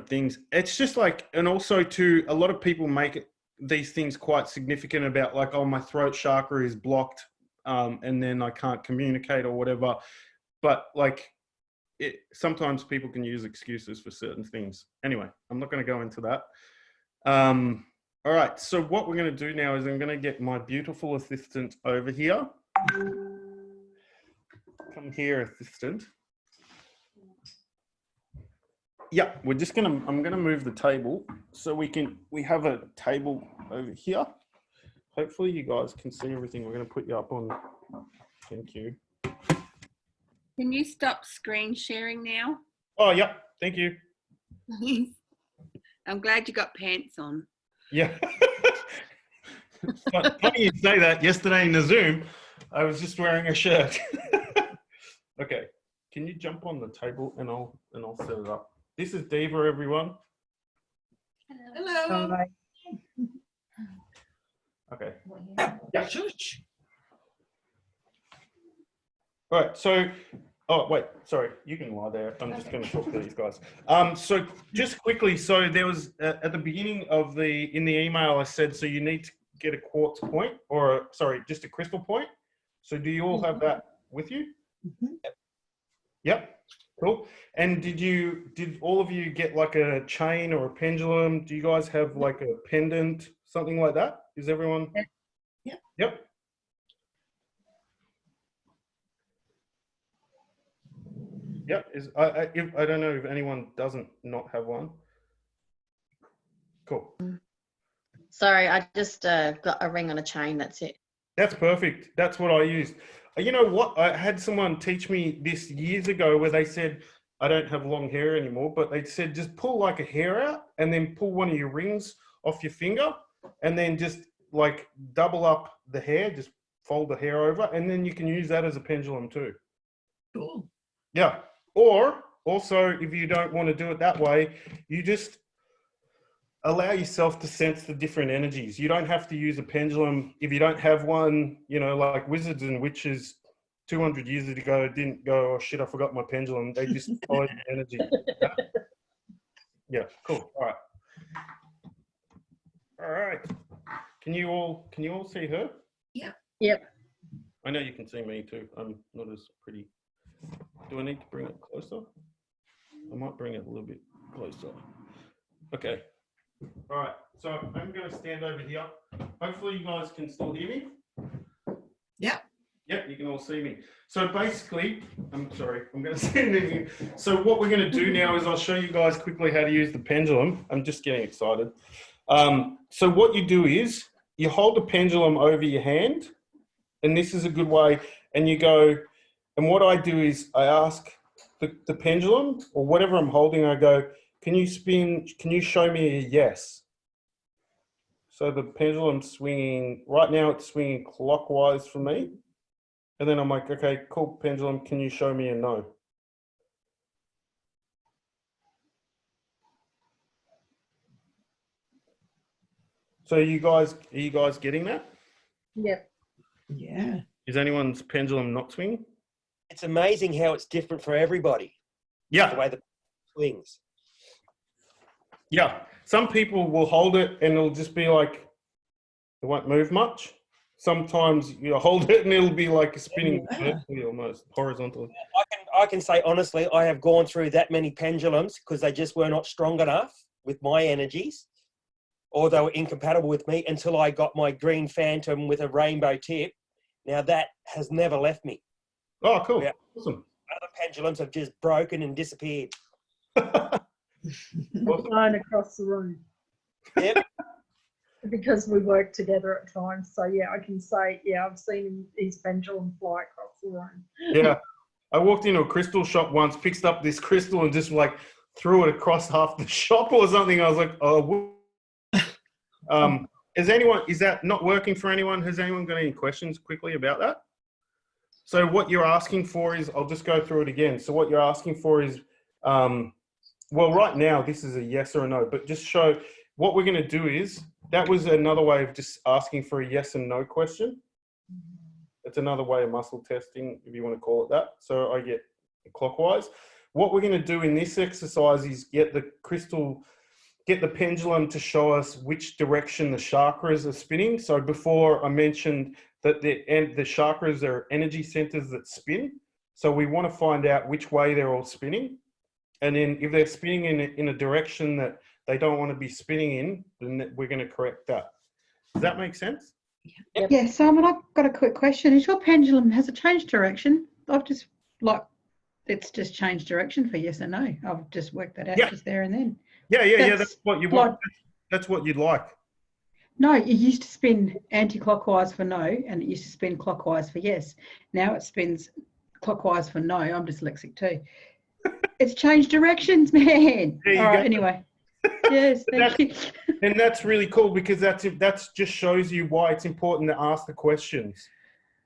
things. It's just like, and also too, a lot of people make it, these things quite significant about like, oh, my throat chakra is blocked, and then I can't communicate or whatever. But like, sometimes people can use excuses for certain things. Anyway, I'm not going to go into that. All right, so what we're going to do now is I'm going to get my beautiful assistant over here. Come here, assistant. Yeah, I'm going to move the table so we have a table over here. Hopefully you guys can see everything. We're going to put you up on, thank you. Can you stop screen sharing now? Oh, yeah, thank you. Please. I'm glad you got pants on. Yeah. Funny you say that. Yesterday in the Zoom, I was just wearing a shirt. Okay, can you jump on the table and I'll set it up. This is Diva, everyone. Hello. Bye. Okay. Yeah, shush. All right, so, oh, wait, sorry, you can lie there. I'm just going to talk to these guys. So just quickly, so there was, at the beginning of in the email, I said, so you need to get a quartz point or, sorry, just a crystal point. So do you all have that with you? Mhm. Yep, cool. And did all of you get like a chain or a pendulum? Do you guys have like a pendant, something like that? Is everyone? Yep. Yep. Yep. I don't know if anyone doesn't not have one. Cool. Sorry, I just got a ring on a chain. That's it. That's perfect. That's what I used. You know what? I had someone teach me this years ago where they said, I don't have long hair anymore, but they said just pull like a hair out and then pull one of your rings off your finger and then just like double up the hair, just fold the hair over, and then you can use that as a pendulum too. Cool. Yeah. Or also, if you don't want to do it that way, you just allow yourself to sense the different energies. You don't have to use a pendulum. If you don't have one, you know, like wizards and witches 200 years ago didn't go, oh shit, I forgot my pendulum. They just followed the energy. Yeah, cool. All right. All right. Can you all see her? Yeah. Yep. I know you can see me too. I'm not as pretty. Do I need to bring it closer? I might bring it a little bit closer. Okay. All right. So I'm going to stand over here. Hopefully you guys can still hear me. Yeah. Yep, you can all see me. So basically, I'm sorry, I'm going to stand in here. So what we're going to do now is I'll show you guys quickly how to use the pendulum. I'm just getting excited. So what you do is you hold the pendulum over your hand, and this is a good way, and you go, and what I do is I ask the pendulum or whatever I'm holding, I go, can you show me a yes? So the pendulum's swinging, right now it's swinging clockwise for me. And then I'm like, okay, cool, pendulum, can you show me a no? So are you guys getting that? Yep. Yeah. Is anyone's pendulum not swinging? It's amazing how it's different for everybody. The Yeah, way the swings. yeah. Some people will hold it and it'll just be like, it won't move much. sometimes you hold it and it'll be like spinning Yeah. vertically, almost horizontally. I can say honestly, I have gone through that many pendulums because they just were not strong enough with my energies, or they were incompatible with me until I got my green phantom with a rainbow tip. Now that has never left me. Oh, cool. Yeah. Awesome. Other pendulums have just broken and disappeared. Flying across the room. Yep. Because we work together at times. So yeah, I can say, yeah, I've seen his pendulum fly across the room. Yeah. I walked into a crystal shop once, picked up this crystal and just like threw it across half the shop or something. I was like, oh, is that not working for anyone? Has anyone got any questions quickly about that? So what you're asking for is, I'll just go through it again. So what you're asking for is, well, right now, this is a yes or a no, but just show what we're going to do is, that was another way of just asking for a yes and no question. It's another way of muscle testing, if you want to call it that. So I get clockwise. What we're going to do in this exercise is get the pendulum to show us which direction the chakras are spinning. So before I mentioned that the chakras are energy centers that spin. So we want to find out which way they're all spinning. And then if they're spinning in a direction that they don't want to be spinning in, then we're going to correct that. Does that make sense? Yeah, Simon, I've got a quick question. Is your pendulum, has it changed direction? I've just it's just changed direction for yes and no. I've just worked that out just there and then. Yeah. That's what you want. That's what you'd like. No, it used to spin anti-clockwise for no, and it used to spin clockwise for yes. Now it spins clockwise for no. I'm dyslexic too. It's changed directions, man. There you All right, go. anyway. Yes, thank you. And that's really cool because that's just shows you why it's important to ask the questions.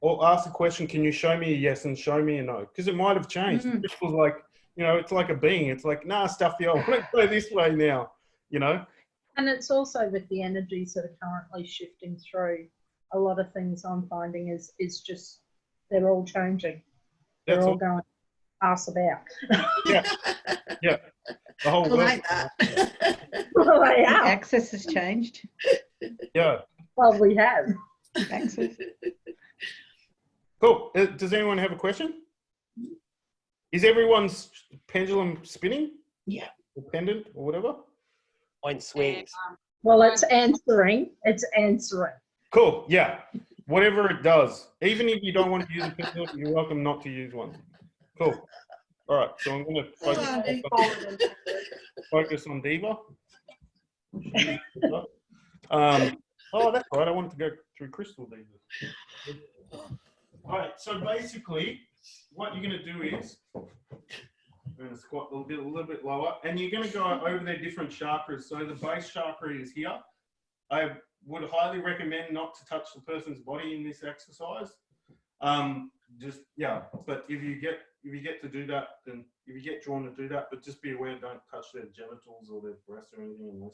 Or ask the question, can you show me a yes and show me a no? Because it might have changed. Crystal's like, it's like a being. It's like, nah, stuff the old. I want to go this way now, And it's also with the energies that are currently shifting through. A lot of things I'm finding is just, they're all changing. They're all going ask about. Yeah. The whole I world. like that. Well, they are. Access has changed. Yeah. Well, we have. Access. Cool. Does anyone have a question? Is everyone's pendulum spinning? Yeah. Or pendant or whatever? Mine swings. Well, it's answering. It's answering. Cool. Yeah. Whatever it does. Even if you don't want to use a pendulum, you're welcome not to use one. Cool. All right. So I'm going to focus on Diva. Oh, that's right. I wanted to go through Crystal Diva. All right. So basically, what you're going to do is, I'm going to squat a little bit lower, and you're going to go over their different chakras. So the base chakra is here. I would highly recommend not to touch the person's body in this exercise. But if you get to do that, then if you get drawn to do that, but just be aware, don't touch their genitals or their breasts or anything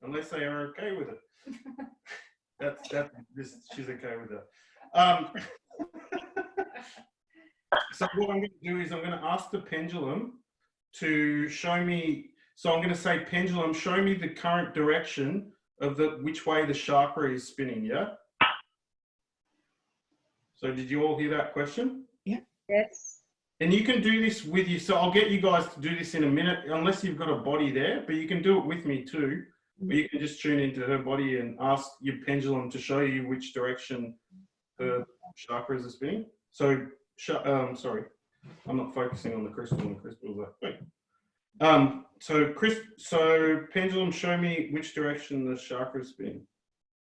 unless they are okay with it. She's okay with it. So what I'm going to do is I'm going to ask the pendulum to show me. So I'm going to say, pendulum, show me the current direction of which way the chakra is spinning. Yeah. So did you all hear that question? Yeah. Yes. And you can do this with you. So I'll get you guys to do this in a minute, unless you've got a body there, but you can do it with me too. Or you can just tune into her body and ask your pendulum to show you which direction her chakras are spinning. So, sorry, I'm not focusing on the crystal. And the crystal is like, wait. So pendulum, show me which direction the chakra is spinning.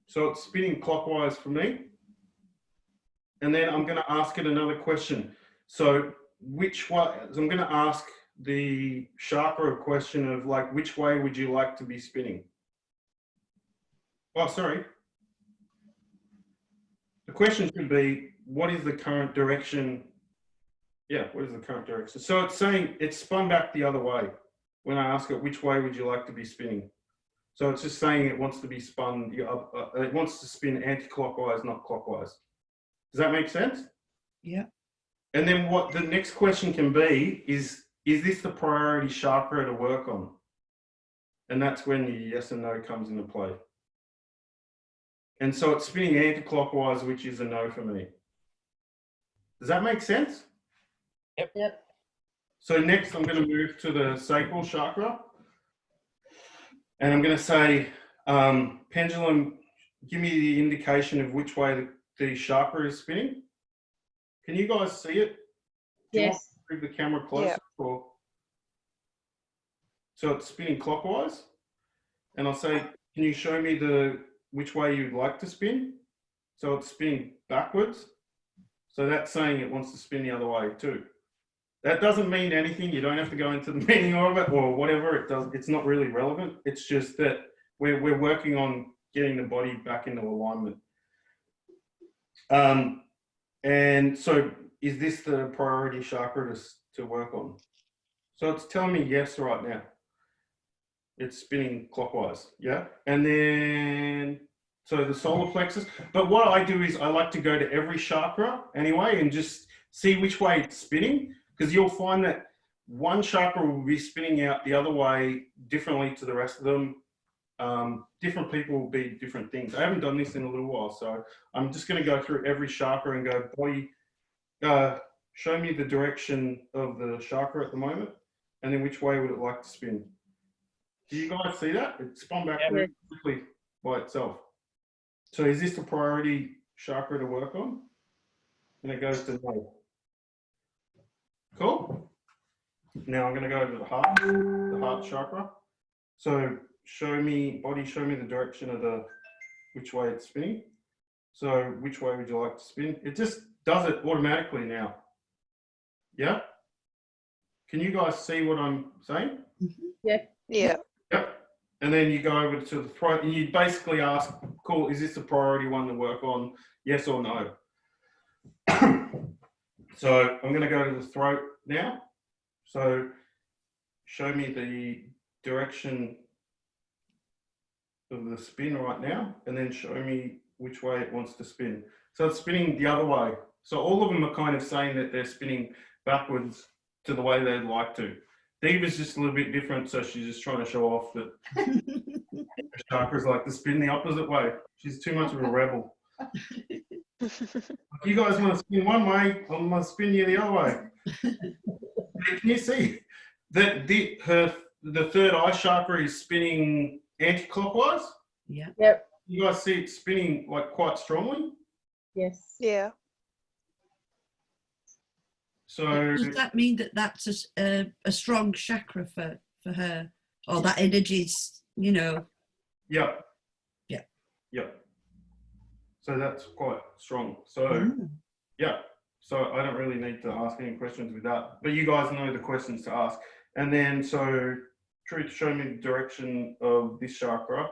So it's spinning clockwise for me. And then I'm going to ask it another question. So which way, I'm going to ask the chakra a question of like, which way would you like to be spinning? Oh, sorry. The question should be, what is the current direction? Yeah, what is the current direction? So it's saying it's spun back the other way when I ask it, which way would you like to be spinning? So it's just saying it wants to be spun, it wants to spin anti-clockwise, not clockwise. Does that make sense? Yeah. And then what the next question can be is this the priority chakra to work on? And that's when the yes and no comes into play. And so it's spinning anti-clockwise, which is a no for me. Does that make sense? Yep. So next I'm going to move to the sacral chakra. And I'm going to say, pendulum, give me the indication of which way the chakra is spinning. Can you guys see it? Do you want Yes. to move the camera closer? Yeah. Or... So it's spinning clockwise. And I'll say, can you show me which way you'd like to spin? So it's spinning backwards. So that's saying it wants to spin the other way too. That doesn't mean anything. You don't have to go into the meaning of it or whatever. It does. It's not really relevant. It's just that we're working on getting the body back into alignment. And so is this the priority chakra to work on? So it's telling me yes right now. It's spinning clockwise, yeah? And then, so the solar plexus. But what I do is I like to go to every chakra anyway and just see which way it's spinning, because you'll find that one chakra will be spinning out the other way differently to the rest of them. Different people will be different things. I haven't done this in a little while, so I'm just going to go through every chakra and go, body, show me the direction of the chakra at the moment, and then which way would it like to spin. Do you guys see that? It spun back really quickly by itself. So is this the priority chakra to work on? And it goes to no. Cool. Now I'm going to go to the heart chakra. So show me, body, show me the direction of which way it's spinning. So which way would you like to spin? It just does it automatically now. Yeah? Can you guys see what I'm saying? Yeah. Yeah. Yep. And then you go over to the throat and you basically ask, cool, is this the priority one to work on? Yes or no? So I'm going to go to the throat now. So show me the direction of the spin right now, and then show me which way it wants to spin. So it's spinning the other way. So all of them are kind of saying that they're spinning backwards to the way they'd like to. Diva's just a little bit different, so she's just trying to show off that chakras like to spin the opposite way. She's too much of a rebel. If you guys want to spin one way, I'm going to spin you the other way. Can you see that the third eye chakra is spinning anti-clockwise? Yeah. Yep. You guys see it spinning like quite strongly? Yes. Yeah. So Does that mean that that's a strong chakra for her, or that energy's, you know? yeah. Yeah. Yeah. So that's quite strong. So yeah. So I don't really need to ask any questions with that, but you guys know the questions to ask. And then so Truth, show me the direction of this chakra.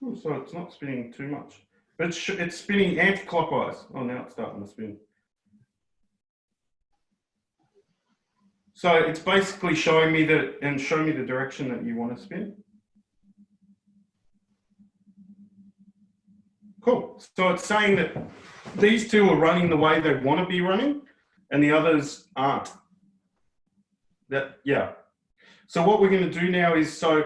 Oh, so it's not spinning too much, but it's spinning anti-clockwise. Oh, now it's starting to spin. So it's basically showing me that, and show me the direction that you want to spin. Cool. So it's saying that these two are running the way they want to be running, and the others aren't. Yeah. So what we're going to do now is, so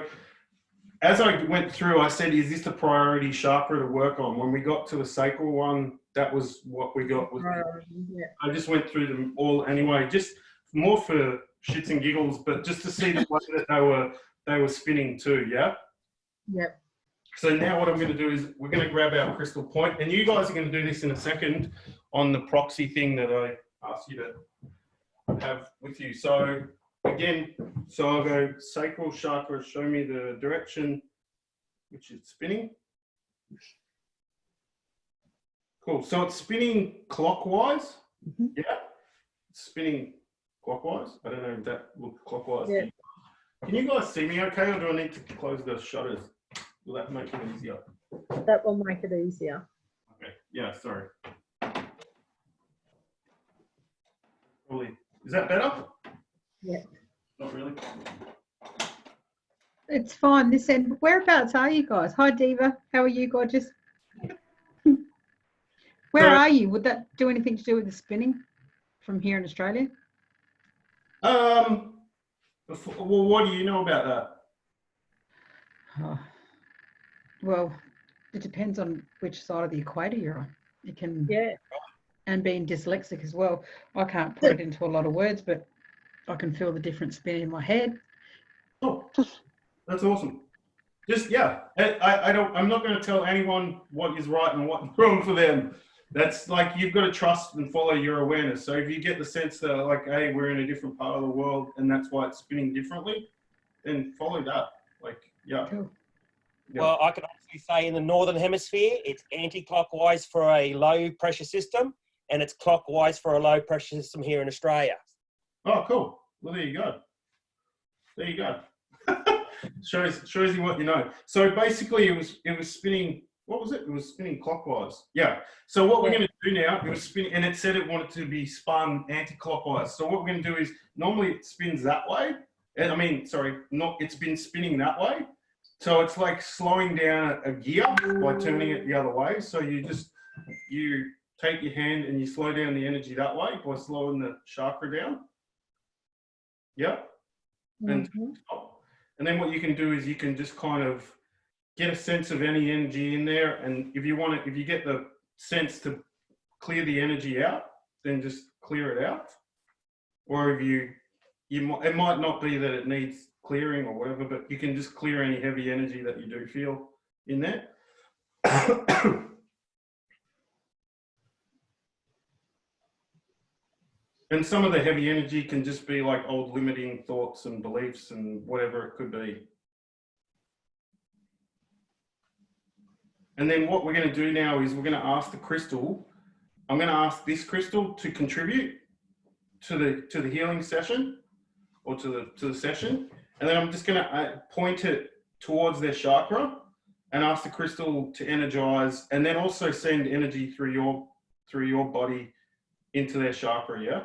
as I went through, I said, is this the priority chakra to work on? When we got to the sacral one, that was what we got. Yeah. I just went through them all anyway, just more for shits and giggles, but just to see the way that they were spinning too, yeah? Yep. So now what I'm going to do is we're going to grab our crystal point, and you guys are going to do this in a second on the proxy thing that I asked you to have with you. So again, so I'll go sacral chakra, show me the direction which it's spinning. Cool. So it's spinning clockwise. Yeah. It's spinning clockwise. I don't know if that looks clockwise. Yeah. Can you guys see me okay, or do I need to close the shutters? Will that make it easier? That will make it easier. Okay. Yeah, sorry. Probably. Is that better? Yeah. Not really. It's fine this end. Whereabouts are you guys? Hi, Diva. How are you, gorgeous? Where are you? Would that do anything to do with the spinning from here in Australia? Well, what do you know about that? Oh, well, it depends on which side of the equator you're on. It can, Yeah. and being dyslexic as well, I can't put it into a lot of words, but I can feel the different spin in my head. Oh, that's awesome. Just, yeah, I'm not going to tell anyone what is right and what's wrong for them. That's like, you've got to trust and follow your awareness. So if you get the sense that like, hey, we're in a different part of the world and that's why it's spinning differently, then follow that. Like, yeah. Cool. Yeah. Well, I can honestly say in the Northern Hemisphere, it's anti-clockwise for a low pressure system, and it's clockwise for a low pressure system here in Australia. Oh, cool. Well, there you go. There you go. shows you what you know. So basically, it was spinning. What was it? It was spinning clockwise. Yeah. So what we're going to do now, it was spinning, and it said it wanted to be spun anti-clockwise. So what we're going to do is, normally it spins that way. I mean, sorry, it's been spinning that way. So it's like slowing down a gear by turning it the other way. So you take your hand and you slow down the energy that way by slowing the chakra down. Yeah. And then what you can do is you can just kind of get a sense of any energy in there. And if you get the sense to clear the energy out, then just clear it out. Or if it might not be that it needs clearing or whatever, but you can just clear any heavy energy that you do feel in there. And some of the heavy energy can just be like old limiting thoughts and beliefs and whatever it could be. And then what we're going to do now is we're going to ask the crystal, I'm going to ask this crystal to contribute to the healing session or to the session. And then I'm just going to point it towards their chakra and ask the crystal to energize, and then also send energy through your body into their chakra, yeah?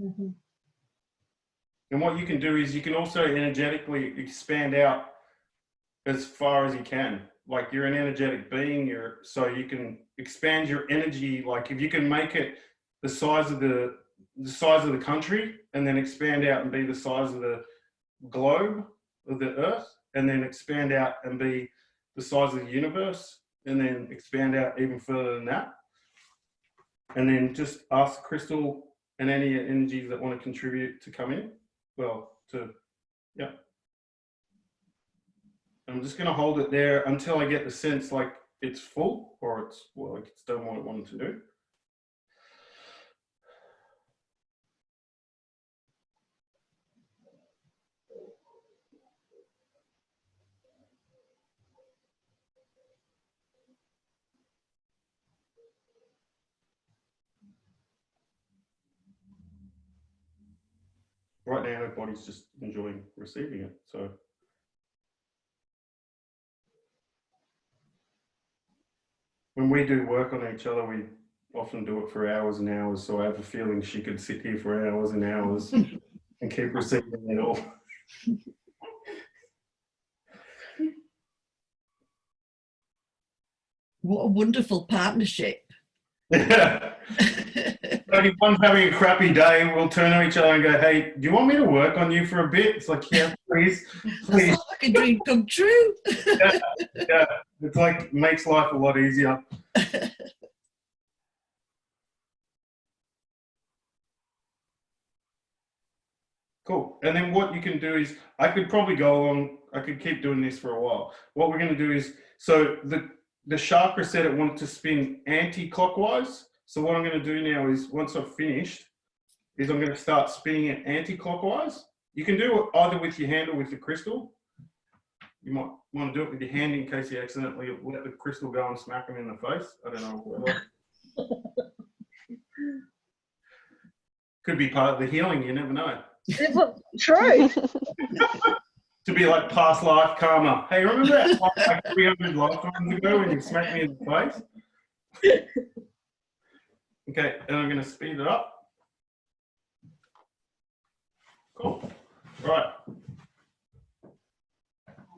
Mm-hmm. And what you can do is you can also energetically expand out as far as you can. Like, you're an energetic being, so you can expand your energy. Like, if you can make it the size of the country, and then expand out and be the size of the globe of the earth, and then expand out and be the size of the universe, and then expand out even further than that. And then just ask the crystal and any energies that want to contribute to come in. Yeah. I'm just going to hold it there until I get the sense like it's full, or like it's done what it wanted to do. Right now, her body's just enjoying receiving it. So when we do work on each other, we often do it for hours and hours. So I have a feeling she could sit here for hours and hours and keep receiving it all. What a wonderful partnership. Yeah. Like, if one's having a crappy day, we'll turn to each other and go, hey, do you want me to work on you for a bit? It's like, yeah, please. That's like a dream come true. Yeah. It's like, makes life a lot easier. Cool. And then what you can do is, I could probably go on, I could keep doing this for a while. What we're going to do is, so the chakra said it wanted to spin anti-clockwise. So what I'm going to do now is, once I've finished, is I'm going to start spinning it anti-clockwise. You can do it either with your hand or with the crystal. You might want to do it with your hand in case you accidentally let the crystal go and smack them in the face. I don't know. Could be part of the healing, you never know. True. To be like past life karma. Hey, remember that like 300 lifetimes ago when you smacked me in the face? Okay, and I'm going to speed it up. Cool. Right.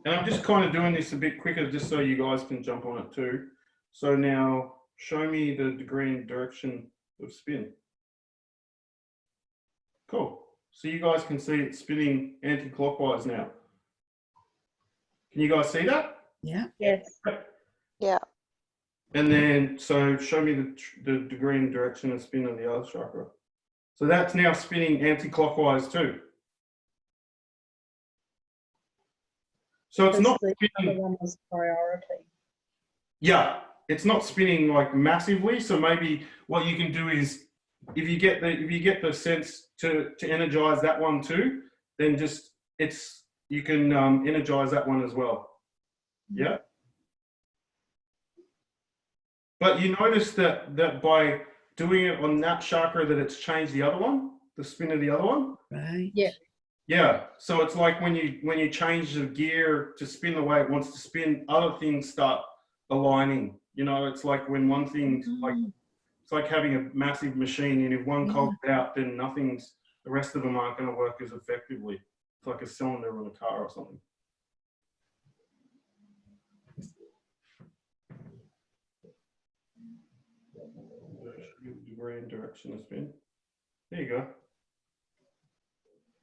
And I'm just kind of doing this a bit quicker just so you guys can jump on it too. So now show me the degree and direction of spin. Cool. So you guys can see it spinning anti-clockwise now. Can you guys see that? Yeah. Yes. Yeah. And then, so show me the degree and direction of spin of the other chakra. So that's now spinning anti-clockwise too. So it's not The other spinning, one was priority. yeah, it's not spinning like massively. So maybe what you can do is, if you get the sense to energize that one too, then just you can energize that one as well. Yeah. But you notice that by doing it on that chakra, that it's changed the other one, the spin of the other one. Right. Yeah. Yeah. So it's like when you change the gear to spin the way it wants to spin, other things start aligning. You know, it's like when one thing's like, it's like having a massive machine, and if one cog's out, then the rest of them aren't going to work as effectively. It's like a cylinder on a car or something. Degree and direction of spin. There you go.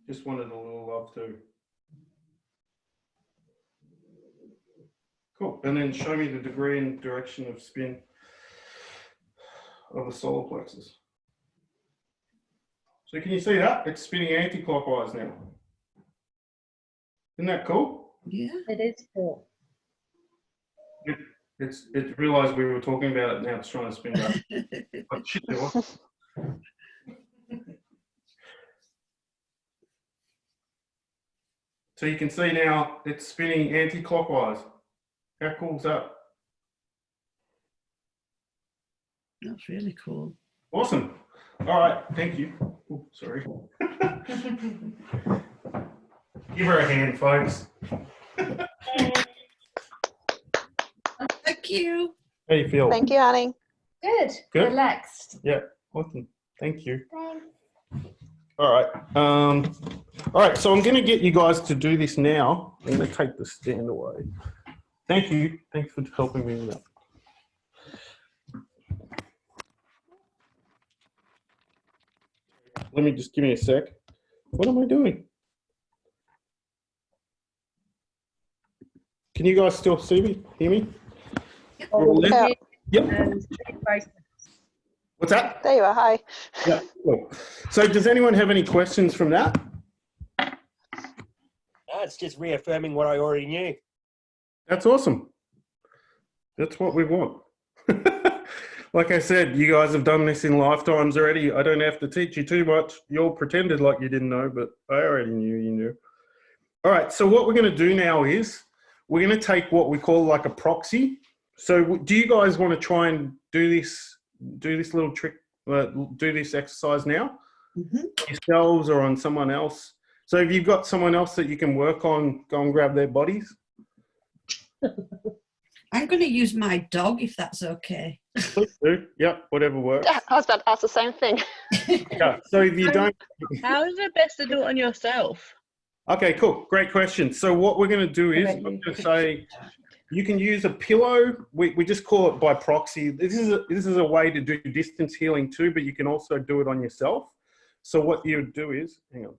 Just wanted a little love too. Cool. And then show me the degree and direction of spin of the solar plexus. So can you see that? It's spinning anti-clockwise now. Isn't that cool? Yeah. It is cool. It's realised we were talking about it, now it's trying to spin back. Like, shit, there was. So you can see now it's spinning anti-clockwise. How cool is that? That's really cool. Awesome. All right, thank you. Ooh, sorry. Give her a hand, folks. Thank you. How do you feel? Thank you, Annie. Good. Good. Relaxed. Yeah, awesome. Thank you. Thanks. All right. All right, so I'm going to get you guys to do this now. I'm going to take the stand away. Thank you. Thanks for helping me with that. Let me just give me a sec. What am I doing? Can you guys still see me? Hear me? Oh, Yeah. Yep. and What's that? There you are. Hi. Yeah. Cool. So does anyone have any questions from that? No, it's just reaffirming what I already knew. That's awesome. That's what we want. Like I said, you guys have done this in lifetimes already. I don't have to teach you too much. You all pretended like you didn't know, but I already knew you knew. All right, so what we're going to do now is we're going to take what we call like a proxy. So do you guys want to try and do this little trick, do this exercise now? Yourselves or on someone else? So if you've got someone else that you can work on, go and grab their bodies. I'm going to use my dog if that's okay. Please do. Yep, whatever works. I was about to ask the same thing. Yeah. So if you don't... How is it best to do it on yourself? Okay, cool. Great question. So what we're going to do is, I'm going to say, you can use a pillow. We just call it by proxy. This is a way to do distance healing too, but you can also do it on yourself. So what you would do is, hang on.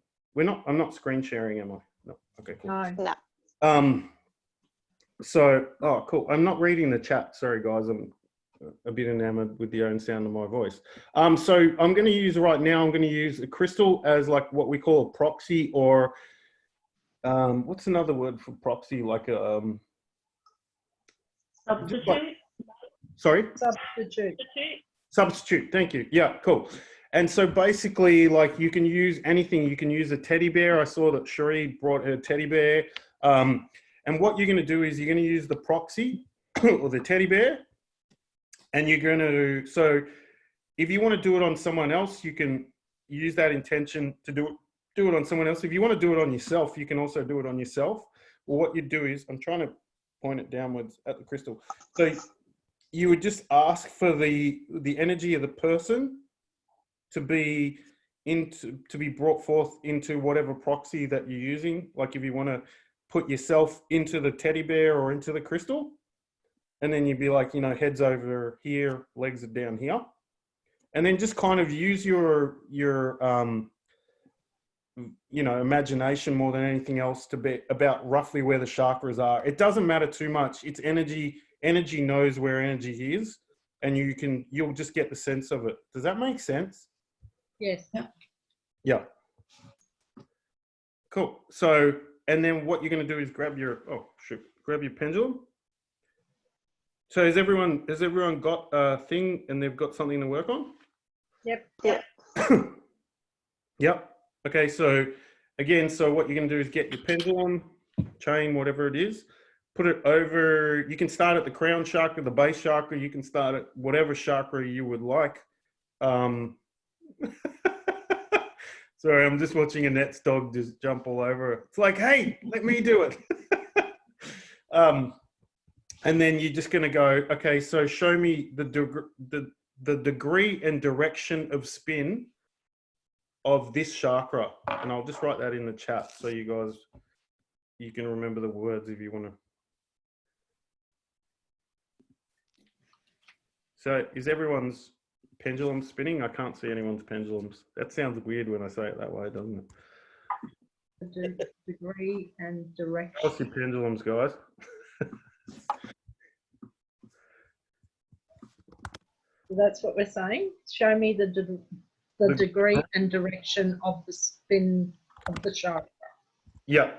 I'm not screen sharing, am I? No. Okay, cool. No. So, oh, cool. I'm not reading the chat. Sorry, guys. I'm a bit enamored with the own sound of my voice. So I'm going to use right now, I'm going to use a crystal as like what we call a proxy, or what's another word for proxy? Like a Substitute. Sorry? Substitute. Thank you. Yeah, cool. And so basically, like, you can use anything. You can use a teddy bear. I saw that Cherie brought her teddy bear. And what you're going to do is you're going to use the proxy or the teddy bear. And you're going to, so if you want to do it on someone else, you can use that intention to do it on someone else. If you want to do it on yourself, you can also do it on yourself. Well, what you do is, I'm trying to point it downwards at the crystal. So you would just ask for the energy of the person to be brought forth into whatever proxy that you're using. Like if you want to put yourself into the teddy bear or into the crystal, and then you'd be like, head's over here, legs are down here. And then just kind of use your imagination more than anything else to be about roughly where the chakras are. It doesn't matter too much. It's energy. Energy knows where energy is, and you'll just get the sense of it. Does that make sense? Yes. Yeah. Cool. So, and then what you're going to do is grab your pendulum. So has everyone got a thing and they've got something to work on? Yep. Yep. Okay. So again, what you're going to do is get your pendulum, chain, whatever it is, put it over. You can start at the crown chakra, the base chakra. You can start at whatever chakra you would like. Sorry, I'm just watching Annette's dog just jump all over. It's like, hey, let me do it. And then you're just going to go, okay, so show me the degree and direction of spin of this chakra. And I'll just write that in the chat so you can remember the words if you want to. So is everyone's pendulum spinning? I can't see anyone's pendulums. That sounds weird when I say it that way, doesn't it? The degree and direction. What's your pendulums, guys? That's what we're saying. Show me the degree and direction of the spin of the chakra. Yeah.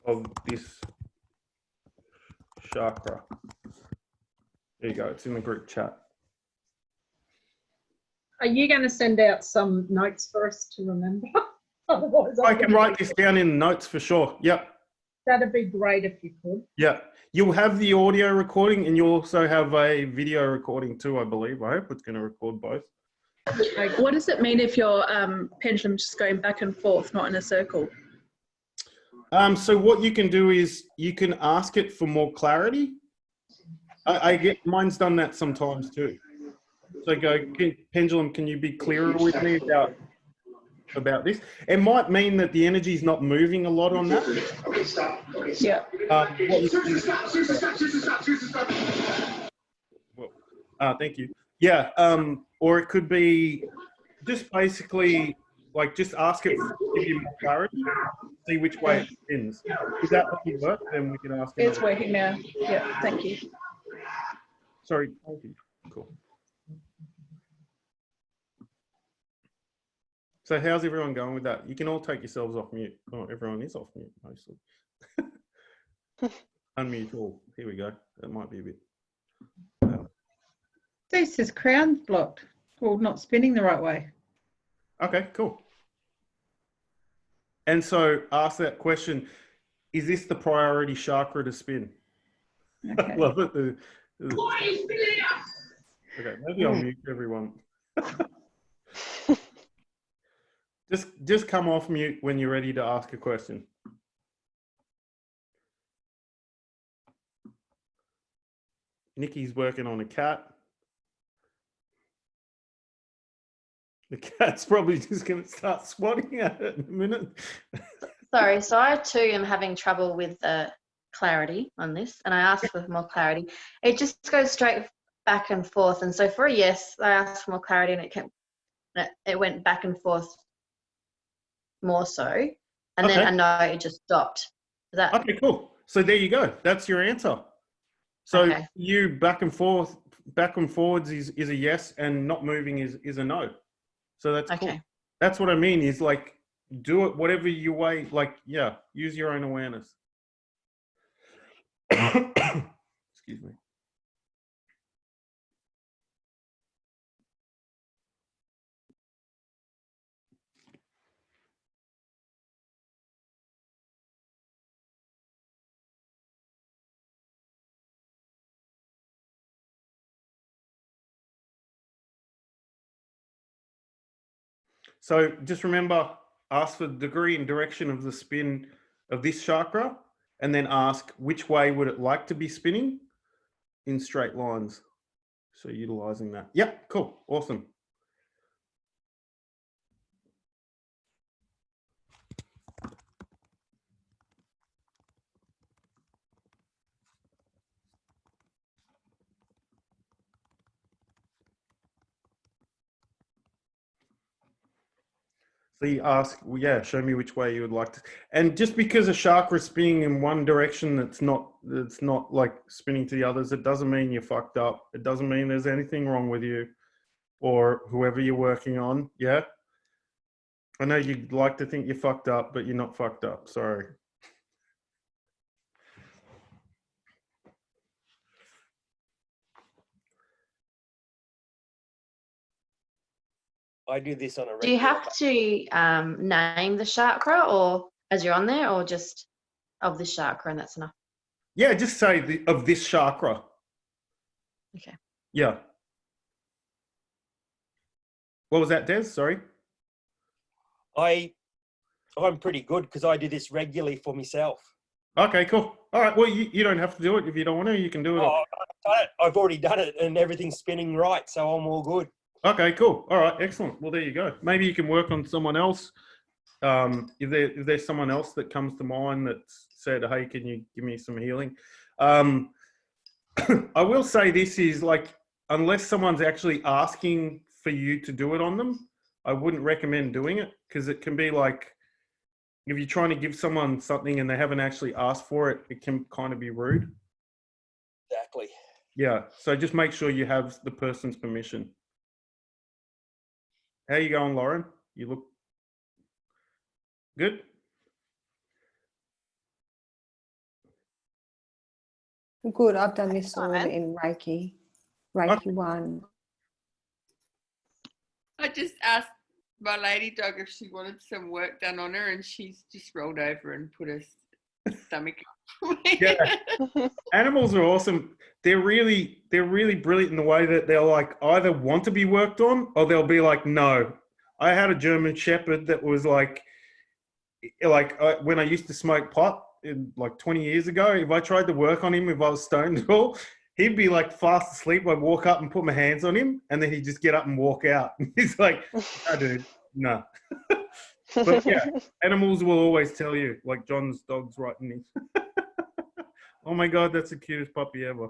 Of this chakra. There you go. It's in the group chat. Are you going to send out some notes for us to remember? Otherwise, I can write this down in notes for sure. Yep. That'd be great if you could. Yeah. You'll have the audio recording and you'll also have a video recording too, I believe. I hope it's going to record both. What does it mean if your pendulum's just going back and forth, not in a circle? So what you can do is you can ask it for more clarity. I get mine's done that sometimes too. So go, pendulum, can you be clearer with me about this? It might mean that the energy is not moving a lot on that. Yeah. Thank you. Yeah. Or it could be just basically like just ask it to give you more clarity, see which way it spins. Is that what you work? Then we can ask it. It's working now. Yeah. Thank you. Sorry. Thank you. Cool. So how's everyone going with that? You can all take yourselves off mute. Oh, everyone is off mute mostly. Unmute all. Here we go. That might be a bit. This is crown blocked. Well, not spinning the right way. Okay, cool. And so ask that question, is this the priority chakra to spin? Okay. I love it. Okay, maybe I'll mute everyone. Just come off mute when you're ready to ask a question. Nikki's working on a cat. The cat's probably just going to start swatting at it in a minute. Sorry, so I too am having trouble with clarity on this, and I asked for more clarity. It just goes straight back and forth, and so for a yes, I asked for more clarity, and it went back and forth more so, and then a no, it just stopped. Is that okay? Cool. So there you go. That's your answer. So okay. You back and forwards is a yes, and not moving is a no. So that's cool. Okay. That's what I mean is like, do it whatever you way, like, yeah, use your own awareness. Excuse me. So just remember, ask for the degree and direction of the spin of this chakra, and then ask which way would it like to be spinning in straight lines. So utilizing that. Yep, cool, awesome. So you ask, well, yeah, show me which way you would like to. And just because a chakra is spinning in one direction, it's not like spinning to the others. It doesn't mean you're fucked up. It doesn't mean there's anything wrong with you or whoever you're working on. Yeah. I know you'd like to think you're fucked up, but you're not fucked up. Sorry. I do this on a regular Do you have to name the chakra, or as you're on there, or just of the chakra, and that's enough? Yeah, just say of this chakra. Okay. Yeah. What was that, Des? Sorry. I'm pretty good because I do this regularly for myself. Okay, cool. All right. Well, you don't have to do it if you don't want to. You can do it. Oh, I've already done it and everything's spinning right, so I'm all good. Okay, cool. All right, excellent. Well, there you go. Maybe you can work on someone else. If there's someone else that comes to mind that said, "Hey, can you give me some healing?" I will say this is like, unless someone's actually asking for you to do it on them, I wouldn't recommend doing it, because it can be like, if you're trying to give someone something and they haven't actually asked for it, it can kind of be rude. Exactly. Yeah. So just make sure you have the person's permission. How you going, Lauren? You look good? Good. I've done this all Simon. in Reiki 1. I just asked my lady dog if she wanted some work done on her, and she's just rolled over and put her stomach up. Yeah. Animals are awesome. They're really brilliant in the way that they'll like either want to be worked on or they'll be like, no. I had a German Shepherd that was like when I used to smoke pot like 20 years ago, if I tried to work on him, if I was stoned at all, he'd be like fast asleep. I'd walk up and put my hands on him, and then he'd just get up and walk out. He's like, no, dude, no. But yeah, animals will always tell you, like John's dog's right in me. Oh my God, that's the cutest puppy ever.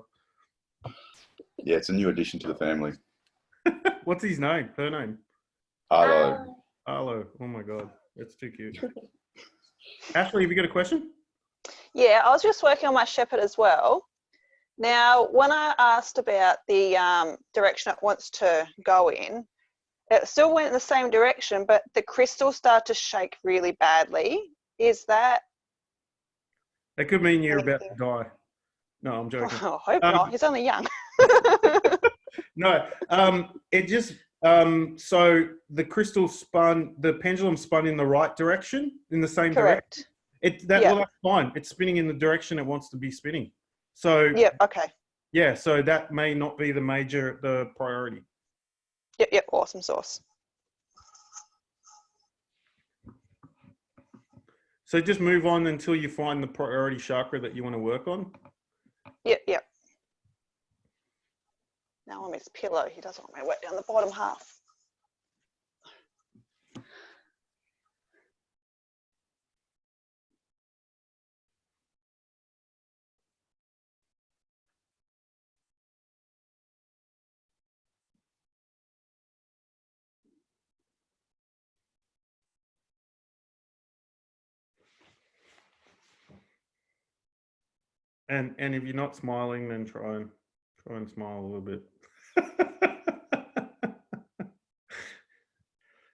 Yeah, it's a new addition to the family. What's his name? Her name? Arlo. Arlo. Oh my God, that's too cute. Ashley, have you got a question? Yeah, I was just working on my shepherd as well. Now, when I asked about the direction it wants to go in, it still went in the same direction, but the crystals start to shake really badly. Is that? It could mean you're about to die. No, I'm joking. Oh, I hope not. He's only young. No, it just so the crystal spun, the pendulum spun in the right direction, in the same direction. Well, that's fine. It's spinning in the direction it wants to be spinning. So yeah, okay. Yeah, so that may not be the priority. Yep, awesome sauce. So just move on until you find the priority chakra that you want to work on. Yep. Now I'm his pillow. He doesn't want me to wet down the bottom half. And if you're not smiling, then try and smile a little bit.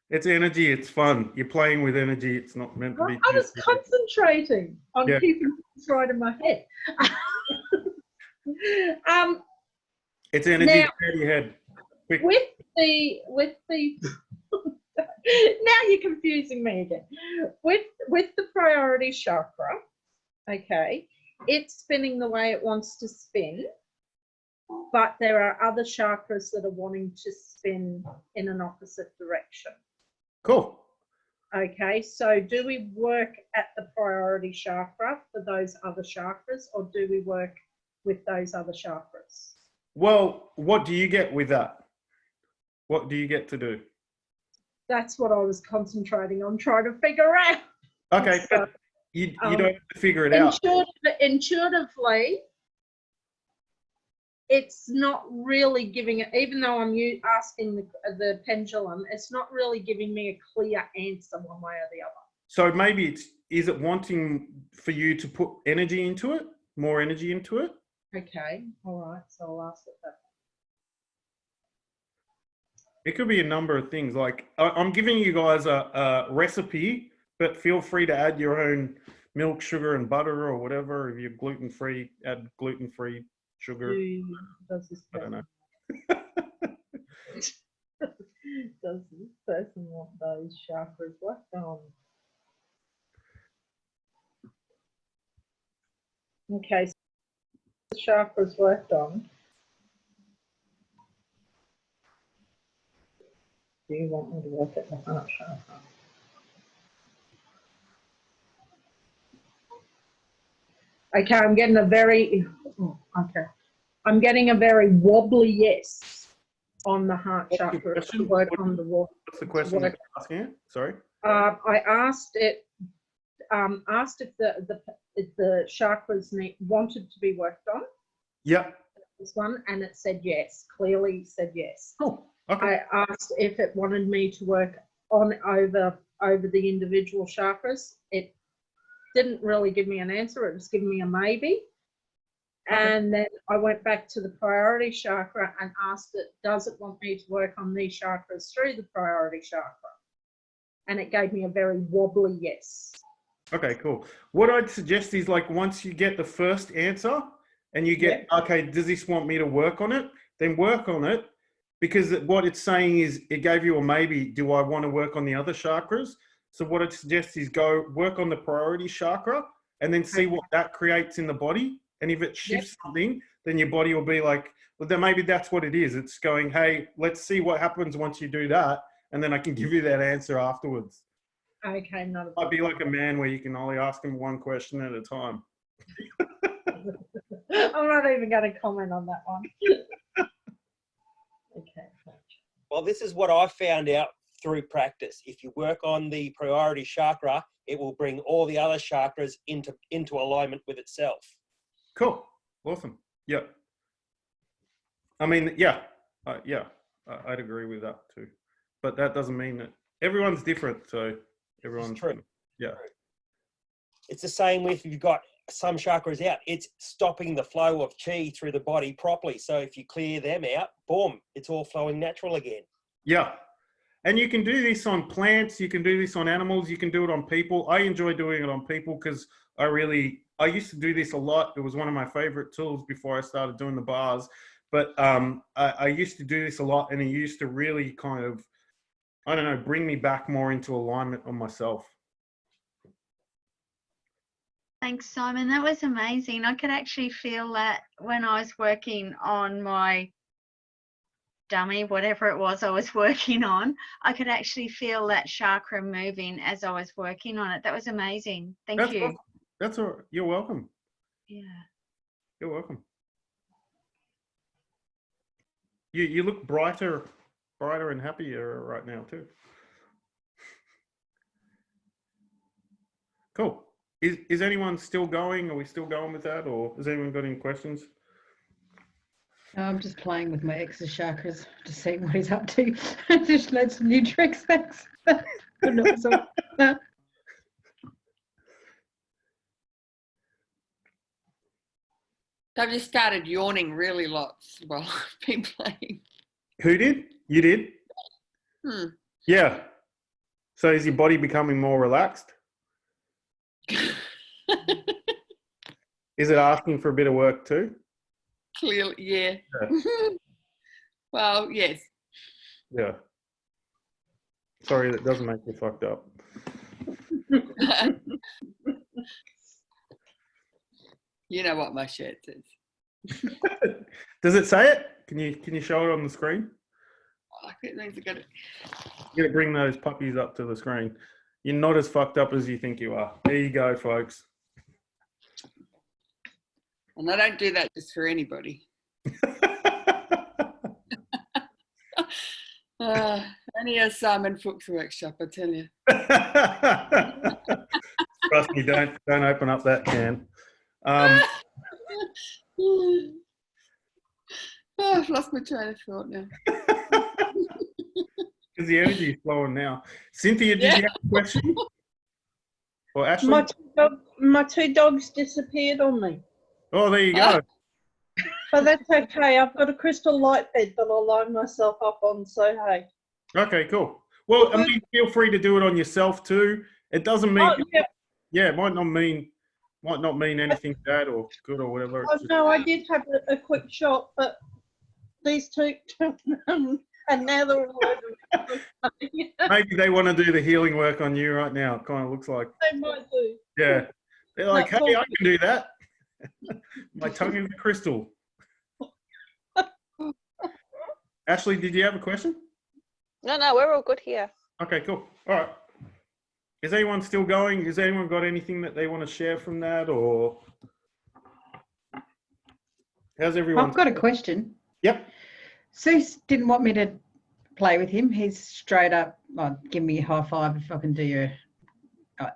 It's energy. It's fun. You're playing with energy. It's not meant to be. I was concentrating on keeping this right in my head. It's energy now, to your head. Quick. With the now you're confusing me again. With the priority chakra, okay, it's spinning the way it wants to spin, but there are other chakras that are wanting to spin in an opposite direction. Cool. Okay, so do we work at the priority chakra for those other chakras, or do we work with those other chakras? Well, what do you get with that? What do you get to do? That's what I was concentrating on trying to figure out. Okay, So, but you don't have to figure it out. Intuitively, it's not really giving it, even though I'm asking the pendulum, it's not really giving me a clear answer one way or the other. So maybe is it wanting for you to put energy into it, more energy into it? Okay, all right, so I'll ask it that. It could be a number of things. Like I'm giving you guys a recipe, but feel free to add your own milk, sugar, and butter or whatever. If you're gluten-free, add gluten-free sugar. Does this I don't know. Does this person want those chakras left on? Okay, so the chakras left on. Do you want me to work at the heart chakra? Okay, I'm getting a very, I'm getting a very wobbly yes on the heart chakra to work on the water. What's the question you're asking it? Sorry. I asked if the chakras wanted to be worked on. Yeah. This one, and it said yes. Clearly said yes. Oh, okay. I asked if it wanted me to work on over the individual chakras. It didn't really give me an answer. It was giving me a maybe. Okay. And then I went back to the priority chakra and asked it, does it want me to work on these chakras through the priority chakra? And it gave me a very wobbly yes. Okay, cool. What I'd suggest is, like, once you get the first answer and you get, okay, does this want me to work on it? Then work on it, because what it's saying is it gave you a maybe, do I want to work on the other chakras? So what I'd suggest is go work on the priority chakra and then see what that creates in the body. And if it shifts something, then your body will be like, well, then maybe that's what it is. It's going, hey, let's see what happens once you do that. And then I can give you that answer afterwards. Okay, not a problem. Might be like a man where you can only ask him one question at a time. I'm not even going to comment on that one. Okay. Well, this is what I found out through practice. If you work on the priority chakra, it will bring all the other chakras into alignment with itself. Cool. Awesome. Yeah. I mean, yeah. I'd agree with that too. But that doesn't mean that everyone's different. So everyone's true. Yeah. It's the same with if you've got some chakras out. It's stopping the flow of chi through the body properly. So if you clear them out, boom, it's all flowing natural again. Yeah. And you can do this on plants. You can do this on animals. You can do it on people. I enjoy doing it on people because I used to do this a lot. It was one of my favorite tools before I started doing the bars. But I used to do this a lot, and it used to really kind of, I don't know, bring me back more into alignment on myself. Thanks, Simon. That was amazing. I could actually feel that when I was working on my dummy, whatever it was I was working on, I could actually feel that chakra moving as I was working on it. That was amazing. Thank you. Awesome. That's all right. You're welcome. Yeah. You're welcome. You look brighter and happier right now too. Cool. Is anyone still going? Are we still going with that, or has anyone got any questions? I'm just playing with my ex's chakras, just seeing what he's up to. Just learned some new tricks, thanks. I've just started yawning really lots while I've been playing. Who did? You did? Yeah. So is your body becoming more relaxed? Is it asking for a bit of work too? Clearly, yeah. Well, yes. Yeah. Sorry, that doesn't make me fucked up. You know what my shirt says. Does it say it? Can you show it on the screen? Oh, I think I got it. You gotta bring those puppies up to the screen. You're not as fucked up as you think you are. There you go, folks. And I don't do that just for anybody. Only a Simon Fuchs workshop, I tell you. Trust me, don't open up that can. Oh, I've lost my train of thought now. Because the energy is flowing now. Cynthia, did you have a question? Or Ashley? My two dogs disappeared on me. Oh, there you go. But that's okay. I've got a crystal light bed that I'll line myself up on, so hey. Okay, cool. Well, I mean, feel free to do it on yourself too. It doesn't mean, it might not mean anything bad or good or whatever. It's just, No, I did have a quick shot, but these two, and now they're all over. maybe they want to do the healing work on you right now. It kind of looks like. They might do. Yeah. They're like, hey, I can do that. My tongue is a crystal. Ashley, did you have a question? No, we're all good here. Okay, cool. All right. Is anyone still going? Has anyone got anything that they want to share from that, or how's everyone? I've got a question. Yep. Zeus didn't want me to play with him. He's straight up, give me a high five if I can do your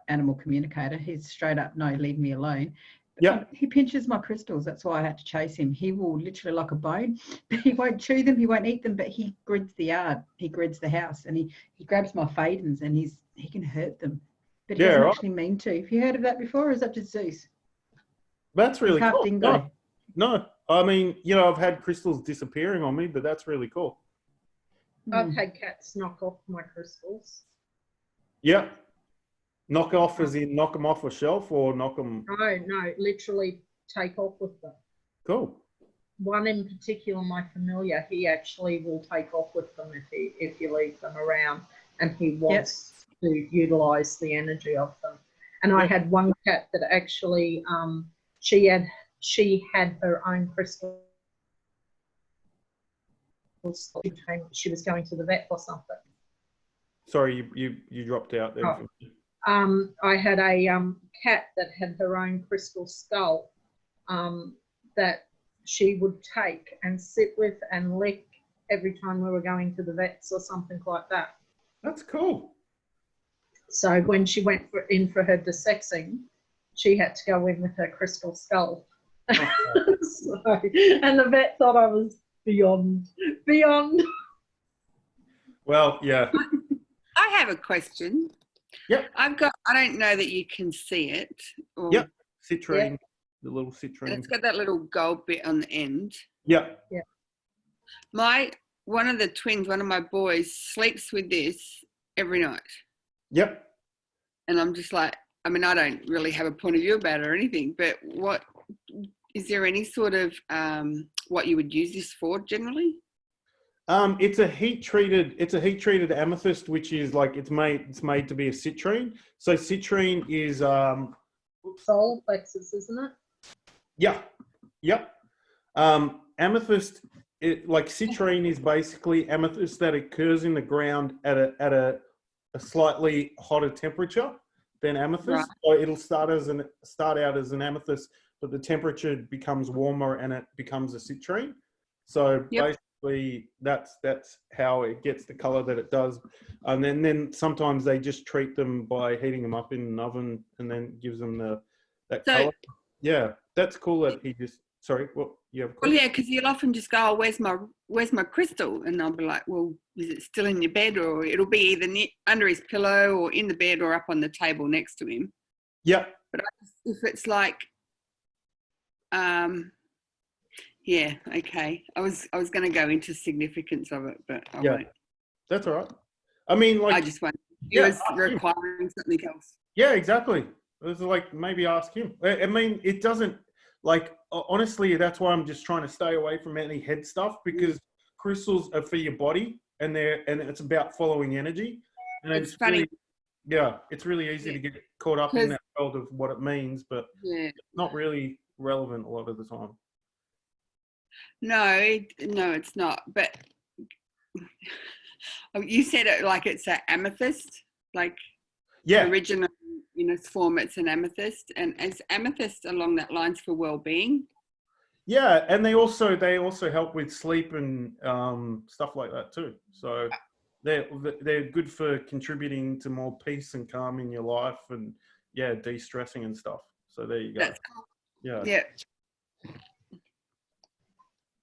animal communicator. He's straight up, no, leave me alone. Yeah. He pinches my crystals. That's why I had to chase him. He will literally like a bone. He won't chew them. He won't eat them, but he grids the yard. He grids the house, and he grabs my fadens, and he can hurt them. But he doesn't actually mean to. Have you heard of that before, or is that just Zeus? That's really Half cool. dingo. No, I mean, I've had crystals disappearing on me, but that's really cool. I've had cats knock off my crystals. Yeah. Knock off as in knock them off a shelf or knock them? No, literally take off with them. Cool. One in particular, my familiar, he actually will take off with them if you leave them around, and he wants to utilize the energy of them. And I had one cat that actually, she had her own crystal. She was going to the vet or something. Sorry, you dropped out there. I had a cat that had her own crystal skull that she would take and sit with and lick every time we were going to the vets or something like that. That's cool. So when she went in for her desexing, she had to go in with her crystal skull. And the vet thought I was beyond. Well, yeah. I have a question. Yep. I don't know that you can see it. Yep. Citrine. Yep. The little citrine. And it's got that little gold bit on the end. Yep. Yeah. One of the twins, one of my boys, sleeps with this every night. Yep. And I'm just like, I mean, I don't really have a point of view about it or anything, but what is there any sort of what you would use this for generally? It's a heat treated amethyst, which is like it's made to be a citrine. So citrine is solar plexus, isn't it? Yeah. Yep. Amethyst, like citrine is basically amethyst that occurs in the ground at a slightly hotter temperature than amethyst. Right. So it'll start out as an amethyst, but the temperature becomes warmer and it becomes a citrine. So basically that's how it gets the color that it does. And then sometimes they just treat them by heating them up in an oven and then gives them that color. Yeah, that's cool that he just, sorry, what you have a question? Well, yeah, because you'll often just go, oh, where's my crystal? And I'll be like, well, is it still in your bed? Or it'll be either under his pillow or in the bed or up on the table next to him. Yeah. But if it's like, yeah, okay. I was going to go into significance of it, but I won't. That's all right. I mean, like, I just wondered if he was requiring something else. Yeah, exactly. It was like, maybe ask him. I mean, it doesn't, like, honestly, that's why I'm just trying to stay away from any head stuff, because crystals are for your body and it's about following energy. And it's funny. Really, it's really easy to get caught up in that world of what it means, but it's not really relevant a lot of the time. No, it's not. But you said it like it's an amethyst, like original in its form, it's an amethyst, and is amethyst along that lines for well-being? Yeah, and they also help with sleep and stuff like that too. So they're good for contributing to more peace and calm in your life, and de-stressing and stuff. So there you go. That's cool. Yeah. Yeah.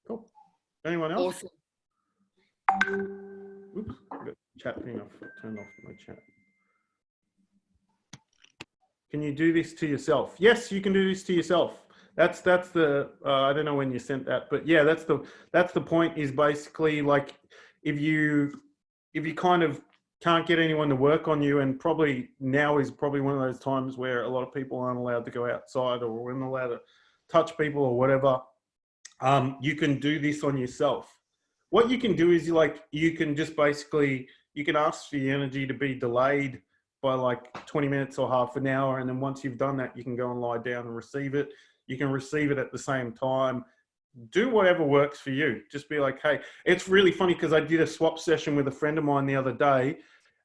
Cool. Anyone else? Awesome. Oops, I've got chat thing. I've turned off my chat. Can you do this to yourself? Yes, you can do this to yourself. That's the I don't know when you sent that, but yeah, that's the point. Is basically like if you kind of can't get anyone to work on you, and probably now is probably one of those times where a lot of people aren't allowed to go outside or we're not allowed to touch people or whatever. You can do this on yourself. What you can do is you can just basically, you can ask for the energy to be delayed by like 20 minutes or half an hour. And then once you've done that, you can go and lie down and receive it. You can receive it at the same time. Do whatever works for you. Just be like, hey, it's really funny because I did a swap session with a friend of mine the other day,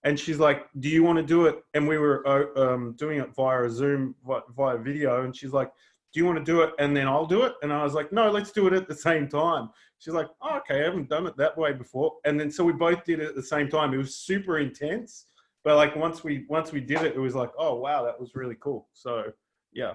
and she's like, do you want to do it? And we were doing it via Zoom, via video. And she's like, do you want to do it? And then I'll do it. And I was like, no, let's do it at the same time. She's like, oh, okay, I haven't done it that way before. And then so we both did it at the same time. It was super intense. But like once we did it, it was like, oh, wow, that was really cool. So, yeah.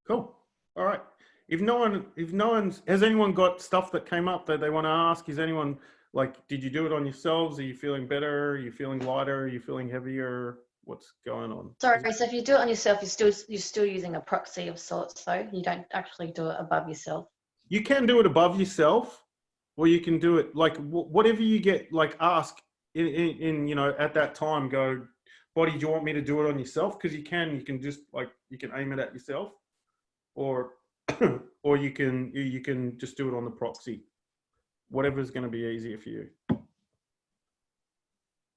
Cool. All right. If no one, has anyone got stuff that came up that they want to ask? Is anyone like, did you do it on yourselves? Are you feeling better? Are you feeling lighter? Are you feeling heavier? What's going on? Sorry, so if you do it on yourself, you're still using a proxy of sorts, though. You don't actually do it above yourself. You can do it above yourself, or you can do it like whatever you get. Like ask in at that time. Go, body, do you want me to do it on yourself? Because you can just like you can aim it at yourself, or or you can just do it on the proxy. Whatever's going to be easier for you.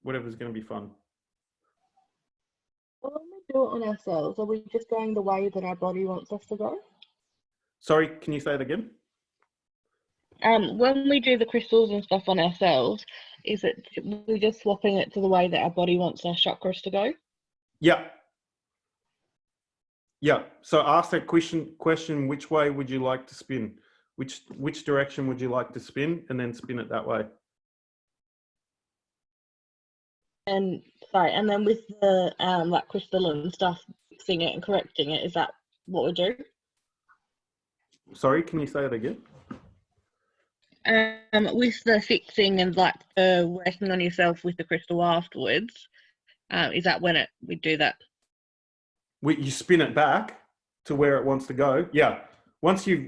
Whatever's going to be fun. Well, when we do it on ourselves, are we just going the way that our body wants us to go? Sorry, can you say that again? When we do the crystals and stuff on ourselves, is it we're just swapping it to the way that our body wants our chakras to go? Yeah. Yeah. So ask that question, which way would you like to spin? Which direction would you like to spin? And then spin it that way. And sorry, and then with the like crystal and stuff, fixing it and correcting it, is that what we do? Sorry, can you say it again? With the fixing and like the working on yourself with the crystal afterwards, is that when we do that? You spin it back to where it wants to go. Yeah. Once you've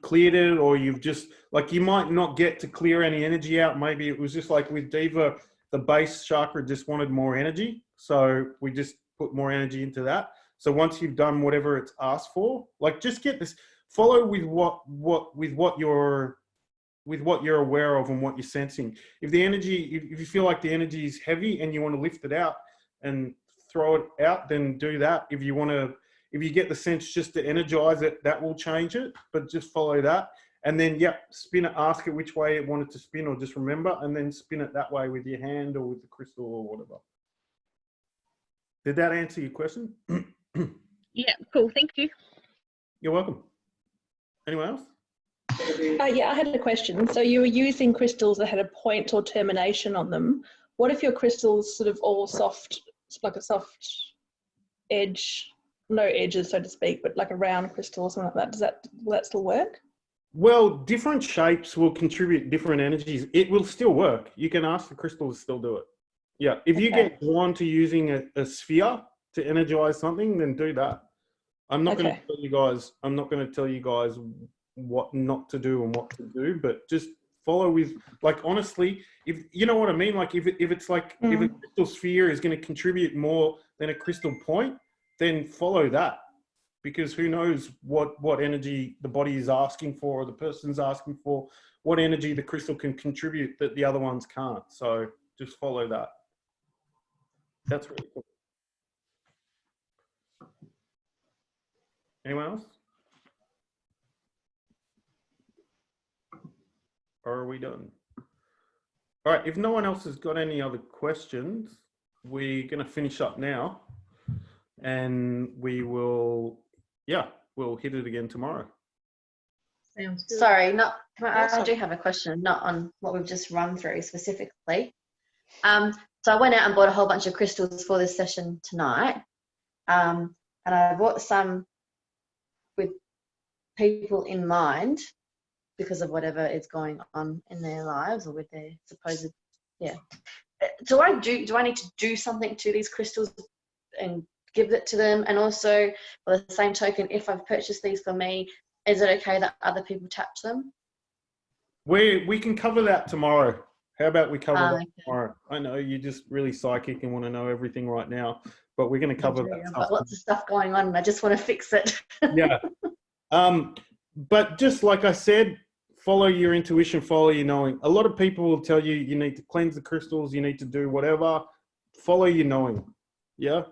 cleared it, or you've just like, you might not get to clear any energy out. Maybe it was just like with Diva, the base chakra just wanted more energy. So we just put more energy into that. So once you've done whatever it's asked for, like just get this, follow with what you're aware of and what you're sensing. If the energy, if you feel like the energy is heavy and you want to lift it out and throw it out, then do that. If you get the sense just to energize it, that will change it, but just follow that. And then, spin it, ask it which way it wanted to spin, or just remember, and then spin it that way with your hand or with the crystal or whatever. Did that answer your question? Yeah, cool. Thank you. You're welcome. Anyone else? Yeah, I had a question. So you were using crystals that had a point or termination on them. What if your crystal's sort of all soft, like a soft edge, no edges, so to speak, but like a round crystal or something like that? Will that still work? Well, different shapes will contribute different energies. It will still work. You can ask the crystal to still do it. Yeah. If you get drawn to using a sphere to energize something, then do that. I'm not going to tell you guys what not to do and what to do, but just follow with, like, honestly, if you know what I mean, like if it's like if a crystal sphere is going to contribute more than a crystal point, then follow that, because who knows what energy the body is asking for, or the person's asking for, what energy the crystal can contribute that the other ones can't. So just follow that. That's really cool. Anyone else? Or are we done? All right, if no one else has got any other questions, we're going to finish up now, and we will, we'll hit it again tomorrow. Sounds good. Sorry, I do have a question, not on what we've just run through specifically. So I went out and bought a whole bunch of crystals for this session tonight, and I bought some people in mind because of whatever is going on in their lives or with their supposed, yeah. Do I need to do something to these crystals and give it to them? And also, by the same token, if I've purchased these for me, is it okay that other people tap them? We can cover that tomorrow. How about we cover that Okay. tomorrow? I know you're just really psychic and want to know everything right now, but we're going to cover that I've stuff. got lots of stuff going on and I just want to fix it. Yeah. But just like I said, follow your intuition, follow your knowing. A lot of people will tell you you need to cleanse the crystals, you need to do whatever. Follow your knowing. Yeah.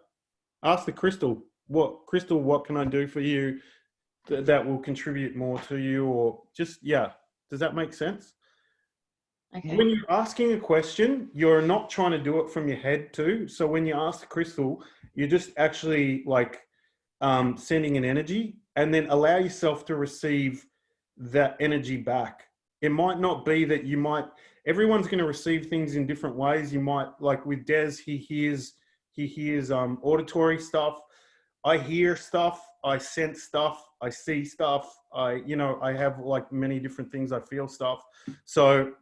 Ask the crystal, what can I do for you that will contribute more to you, or just, yeah. Does that make sense? Okay. When you're asking a question, you're not trying to do it from your head too. So when you ask the crystal, you're just actually like sending an energy, and then allow yourself to receive that energy back. It might not be that you might, everyone's going to receive things in different ways. You might, like with Des, he hears auditory stuff. I hear stuff, I sense stuff, I see stuff. I have like many different things. I feel stuff. So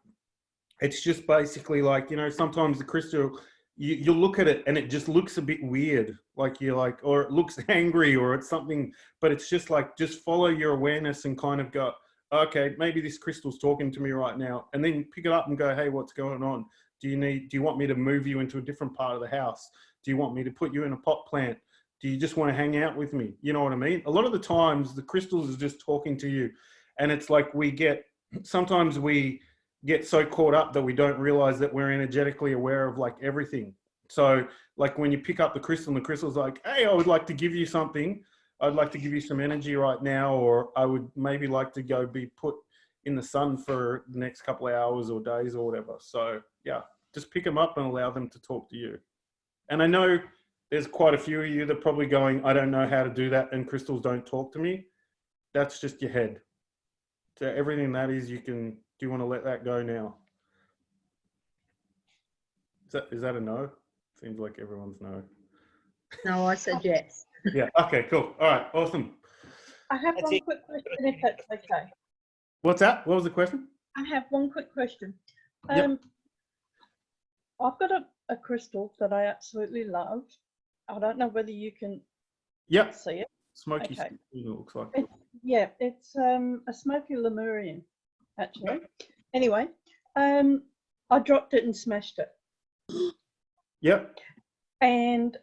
it's just basically like, sometimes the crystal, you look at it and it just looks a bit weird. Like you're like, or it looks angry or it's something, but it's just like, just follow your awareness and kind of go, okay, maybe this crystal's talking to me right now. And then pick it up and go, hey, what's going on? Do you want me to move you into a different part of the house? Do you want me to put you in a pot plant? Do you just want to hang out with me? You know what I mean? A lot of the times the crystals is just talking to you. And it's like sometimes we get so caught up that we don't realize that we're energetically aware of like everything. So like when you pick up the crystal and the crystal's like, hey, I would like to give you something. I'd like to give you some energy right now, or I would maybe like to go be put in the sun for the next couple of hours or days or whatever. So yeah, just pick them up and allow them to talk to you. And I know there's quite a few of you that are probably going, I don't know how to do that, and crystals don't talk to me. That's just your head. So everything that is, do you want to let that go now? Is that a no? Seems like everyone's no. No, I said yes. Yeah, okay, cool. All right, awesome. I have one quick question, if that's okay. What's that? What was the question? I have one quick question. Yep. I've got a crystal that I absolutely love. I don't know whether you can see it. Smoky Okay. it looks like. It's a smoky Lemurian, actually. Anyway, I dropped it and smashed it. Yep. And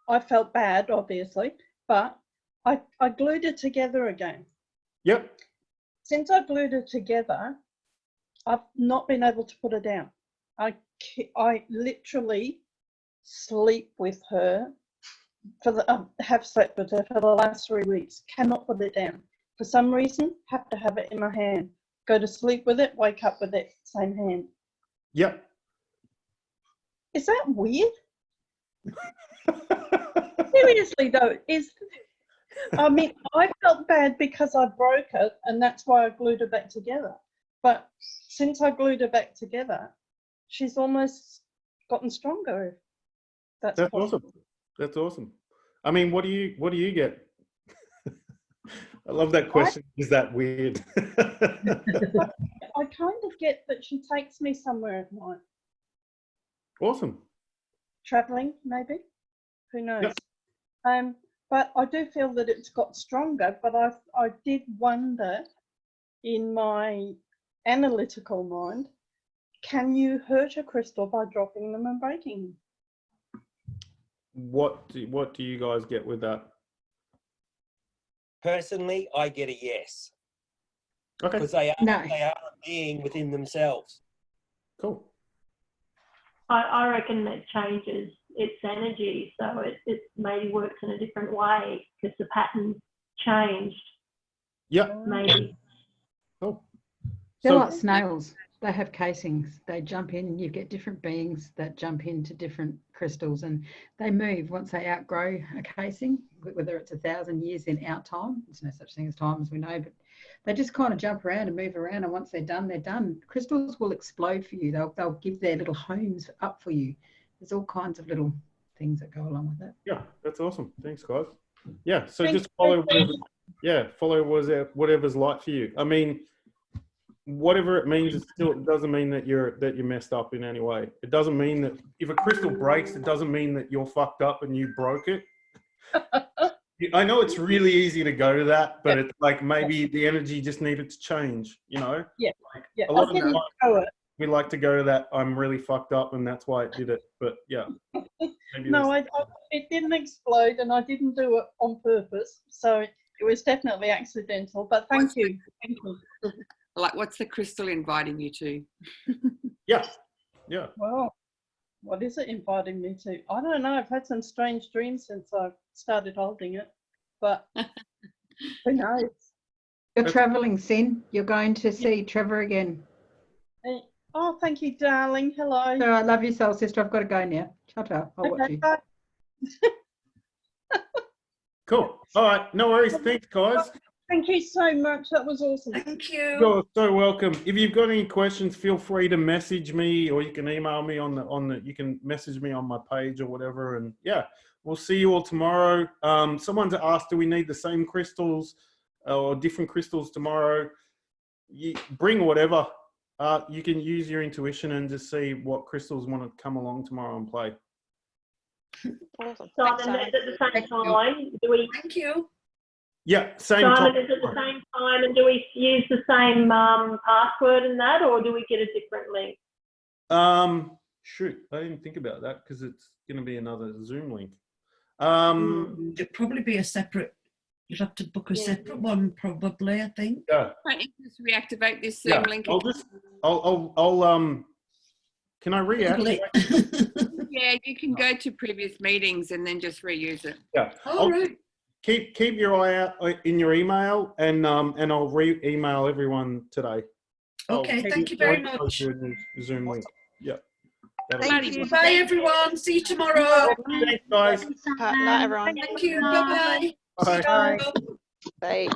I felt bad, obviously, but I glued it together again. Yep. Since I glued it together, I've not been able to put it down. I literally sleep with her have slept with her for the last 3 weeks. Cannot put it down. For some reason, have to have it in my hand. Go to sleep with it, wake up with it, same hand. Yep. Is that weird? Seriously though, I felt bad because I broke it and that's why I glued it back together. But since I glued it back together, she's almost gotten stronger. That's awesome. That's awesome. I mean, what do you get? I love that question. Is that weird? I kind of get that she takes me somewhere at night. Awesome. Traveling, maybe. Who knows? Yep. But I do feel that it's got stronger, but I did wonder in my analytical mind, can you hurt a crystal by dropping them and breaking them? What do you guys get with that? Personally, I get a yes. Okay. Because they are a being within themselves. Cool. I reckon it changes its energy, so it maybe works in a different way because the pattern changed. Yep. Maybe. Cool. They're like snails. They have casings. They jump in, and you get different beings that jump into different crystals, and they move once they outgrow a casing, whether it's 1,000 years in our time. There's no such thing as time as we know, but they just kind of jump around and move around, and once they're done, they're done. Crystals will explode for you. They'll give their little homes up for you. There's all kinds of little things that go along with it. Yeah, that's awesome. Thanks, guys. Yeah, so just follow yeah, follow whatever's light for you. I mean, whatever it means, it doesn't mean that you're messed up in any way. It doesn't mean that if a crystal breaks, it doesn't mean that you're fucked up and you broke it. I know it's really easy to go to that, but it's like maybe the energy just needed to change, you know? Yeah, like yeah. A lot I didn't of know it. we like to go to that, I'm really fucked up and that's why it did it. But yeah. No, it didn't explode and I didn't do it on purpose. So it was definitely accidental, but thank you. Thank you. Like, what's the crystal inviting you to? Yeah. Well, what is it inviting me to? I don't know. I've had some strange dreams since I started holding it, but who knows? You're travelling, Sin. You're going to see Trevor again. Oh, thank you, darling. Hello. So I love you, soul sister. I've got to go now. Shut up. I'll watch you. Bye. Cool. All right. No worries. Thanks, guys. Thank you so much. That was awesome. Thank you. You're so welcome. If you've got any questions, feel free to message me, or you can email me you can message me on my page or whatever. And yeah, we'll see you all tomorrow. Someone's asked, do we need the same crystals or different crystals tomorrow? You bring whatever. You can use your intuition and just see what crystals want to come along tomorrow and play. Awesome. Simon, Thanks, is Simon. it at the same time? Do we? Thank you. Yeah, same Simon, time. is it the same time, and do we use the same password and that, or do we get a different link? Shoot, I didn't think about that because it's going to be another Zoom link. It'd probably be a separate. You'd have to book a separate one, probably. I think. Yeah. Can't you just reactivate this Zoom link? I'll can I reactivate? Yeah, you can go to previous meetings and then just reuse it. Yeah. All right. Keep your eye out in your email, and I'll re-email everyone today. Okay, thank you very much. Zoom link. Yeah. Thank you. Bye, everyone. See you tomorrow. Thanks, guys. Night, everyone. Thank you. Bye-bye. Bye. Bye.